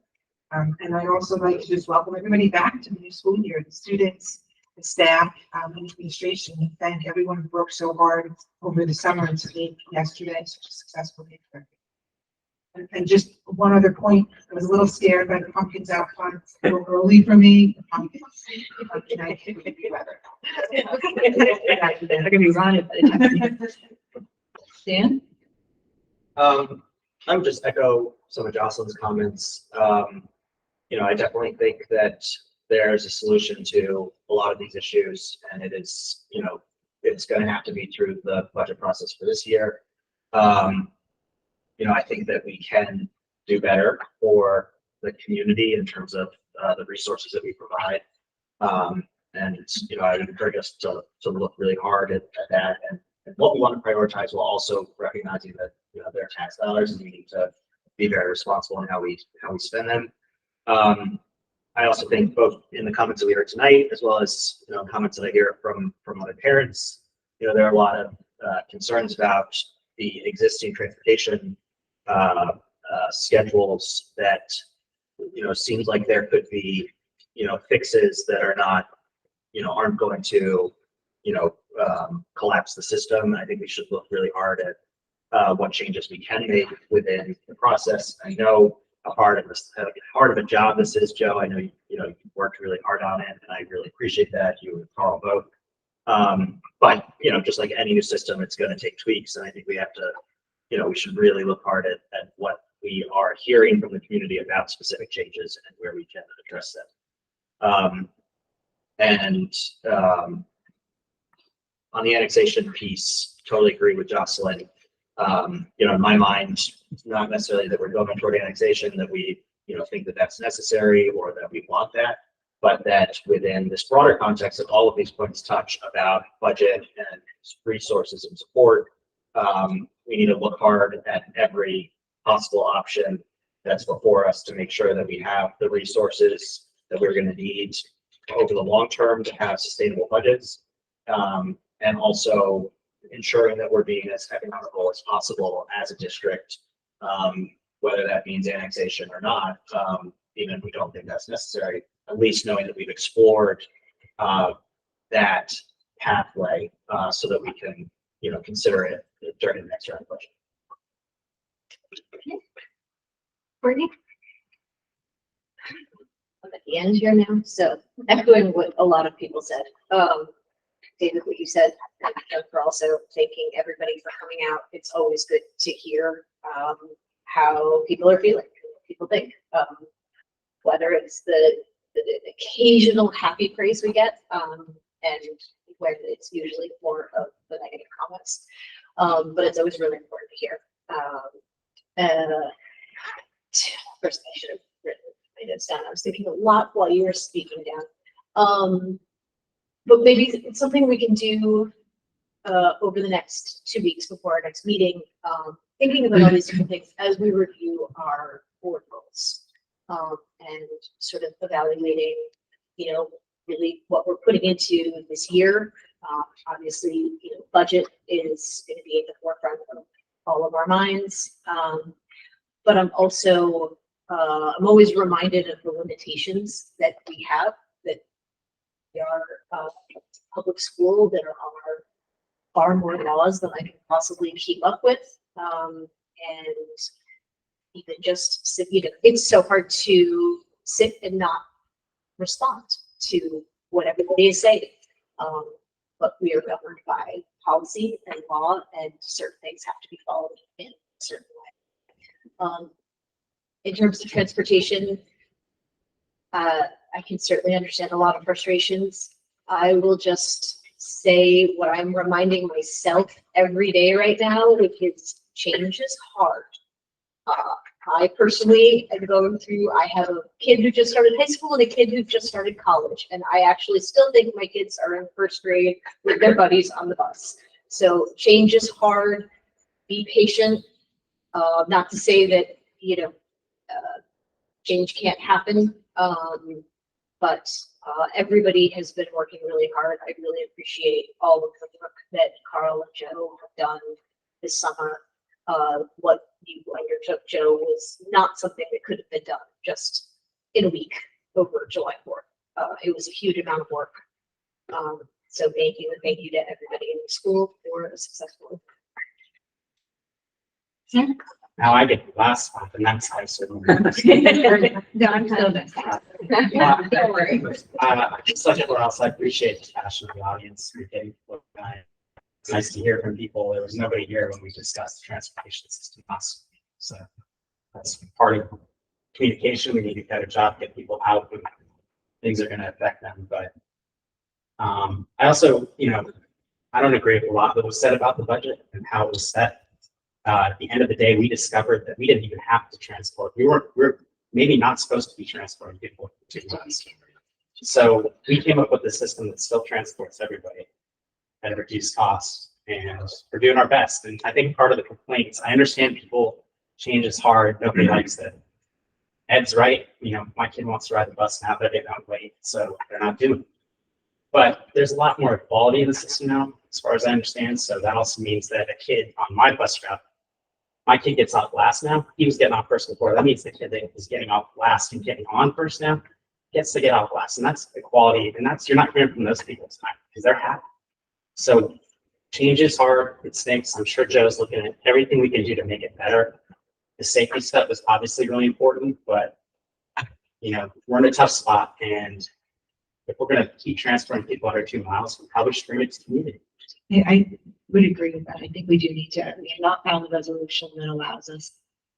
And I'd also like to just welcome everybody back to the new school year, the students, the staff, and administration, and thank everyone who worked so hard over the summer and today, yesterday, such a successful day for everyone. And just one other point, I was a little scared by the pumpkins out front. It's a little early for me. The pumpkins. I think the weather. They're gonna be running by the time. Dan? I would just echo some of Jocelyn's comments. I definitely think that there's a solution to a lot of these issues, and it is, it's going to have to be through the budget process for this year. I think that we can do better for the community in terms of the resources that we provide. And I would encourage us to look really hard at that and what we want to prioritize, while also recognizing that they're tax dollars and we need to be very responsible in how we spend them. I also think both in the comments that we heard tonight, as well as comments that I hear from other parents, there are a lot of concerns about the existing transportation schedules that seems like there could be fixes that are not aren't going to collapse the system. I think we should look really hard at what changes we can make within the process. I know a part of a job this is, Joe. I know you worked really hard on it, and I really appreciate that. You and Carl both. But just like any new system, it's going to take tweaks, and I think we have to, we should really look hard at what we are hearing from the community about specific changes and where we can address them. On the annexation piece, totally agree with Jocelyn. In my mind, it's not necessarily that we're going toward annexation, that we, think that that's necessary or that we want that, but that within this broader context that all of these points touch about budget and resources and support, we need to look hard at every possible option that's before us to make sure that we have the resources that we're going to need over the long term to have sustainable budgets, and also ensuring that we're being as economical as possible as a district, whether that means annexation or not, even if we don't think that's necessary, at least knowing that we've explored that pathway so that we can, consider it during the next round of budget. Courtney? I'm at the end here now, so echoing what a lot of people said. David, what you said, for also thanking everybody for coming out. It's always good to hear how people are feeling, what people think, whether it's the the occasional happy praise we get, and when it's usually more of the negative comments. But it's always really important to hear. First, I should have written my notes down. I was thinking a lot while you were speaking down. But maybe it's something we can do over the next 2 weeks before our next meeting, thinking about all these different things as we review our board goals, and sort of evaluating, you know, really what we're putting into this year. Obviously, you know, budget is going to be at the forefront of all of our minds. But I'm also, I'm always reminded of the limitations that we have, that we are a public school. There are far more laws than I can possibly keep up with. And even just, you know, it's so hard to sit and not respond to what everybody is saying. But we are governed by policy and law, and certain things have to be followed in a certain way. In terms of transportation, I can certainly understand a lot of frustrations. I will just say what I'm reminding myself every day right now, which is change is hard. I personally am going through, I have a kid who just started high school and a kid who just started college. And I actually still think my kids are in first grade with their buddies on the bus. So change is hard, be patient. Not to say that, you know, change can't happen. But everybody has been working really hard. I really appreciate all of the work that Carl and Joe have done this summer. What you undertook, Joe, was not something that could have been done just in a week over July 4th. It was a huge amount of work. So thank you, and thank you to everybody in the school for a successful. Now I get the last one, the next time. No, I'm still next. Don't worry. Just like everyone else, I appreciate the passion of the audience. We're getting it's nice to hear from people. There was nobody here when we discussed the transportation system last week. So that's part of communication. We need to do a better job, get people out when things are going to affect them. But I also, you know, I don't agree with a lot that was said about the budget and how it was set. At the end of the day, we discovered that we didn't even have to transport. We're maybe not supposed to be transporting people to us. So we came up with a system that still transports everybody at a reduced cost, and we're doing our best. And I think part of the complaints, I understand people, change is hard. Nobody likes it. Ed's right. You know, my kid wants to ride the bus now. They're getting out late, so they're not doing it. But there's a lot more quality in the system now, as far as I understand. So that also means that a kid on my bus route, my kid gets off last now. He was getting off first before. That means the kid that was getting off last and getting on first now gets to get off last. And that's the quality. And that's, you're not hearing from those people's time because they're happy. So change is hard. It stinks. I'm sure Joe's looking at everything we can do to make it better. The safety stuff is obviously really important, but you know, we're in a tough spot. And if we're going to keep transferring people under 2 miles, we probably should bring it to the community. I would agree with that. I think we do need to, we have not found a resolution that allows us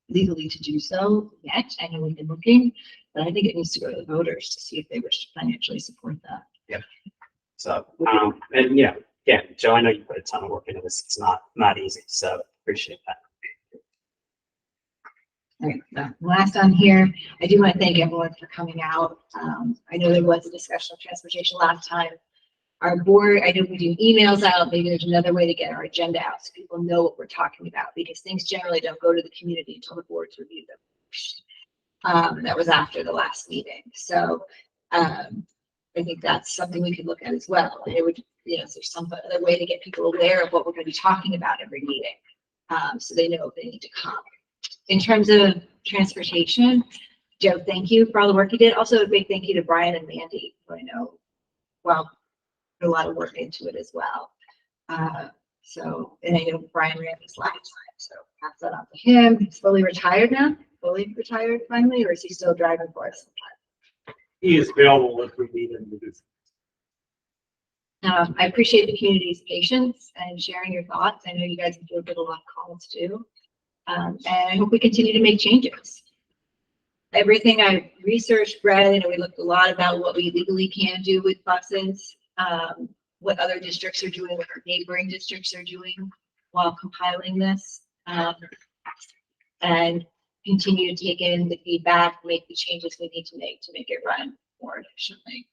legally to do so yet. I know we've been looking, but I think it needs to go to the voters to see if they wish to financially support that. Yeah. So, and yeah, Joe, I know you put a ton of work into this. It's not easy. So appreciate that. All right, so last on here, I do want to thank everyone for coming out. I know there was a discussion of transportation last time. Our board, I know we do emails out. Maybe there's another way to get our agenda out so people know what we're talking about, because things generally don't go to the community until the boards review them. That was after the last meeting. So I think that's something we could look at as well. It would, you know, there's some other way to get people aware of what we're going to be talking about every meeting, so they know if they need to come. In terms of transportation, Joe, thank you for all the work you did. Also, a big thank you to Brian and Mandy, who I know, well, put a lot of work into it as well. So, and I know Brian ran this last time, so pass that on to him. He's fully retired now, fully retired finally, or is he still driving for us sometimes? He is available if we need him to do. I appreciate the community's patience and sharing your thoughts. I know you guys have did a lot of calls too. And I hope we continue to make changes. everything I researched, read, and we looked a lot about what we legally can do with buses, what other districts are doing, what our neighboring districts are doing while compiling this. And continue to take in the feedback, make the changes we need to make it run more efficiently.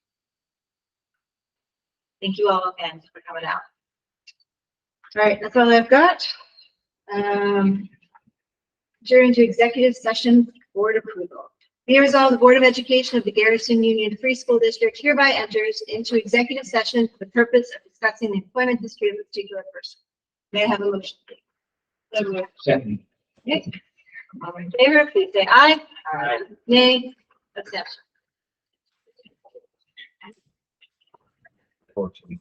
Thank you all again for coming out. All right, that's all I've got. Adjourn to executive session, board approval. Be resolved, the Board of Education of the Garrison Union Free School District hereby enters into executive session for the purpose of discussing the employment history of a particular person. May I have a motion, please? So moved. Second. Okay. All in favor, please say aye. Aye. Nay. Abstention. Fortunately.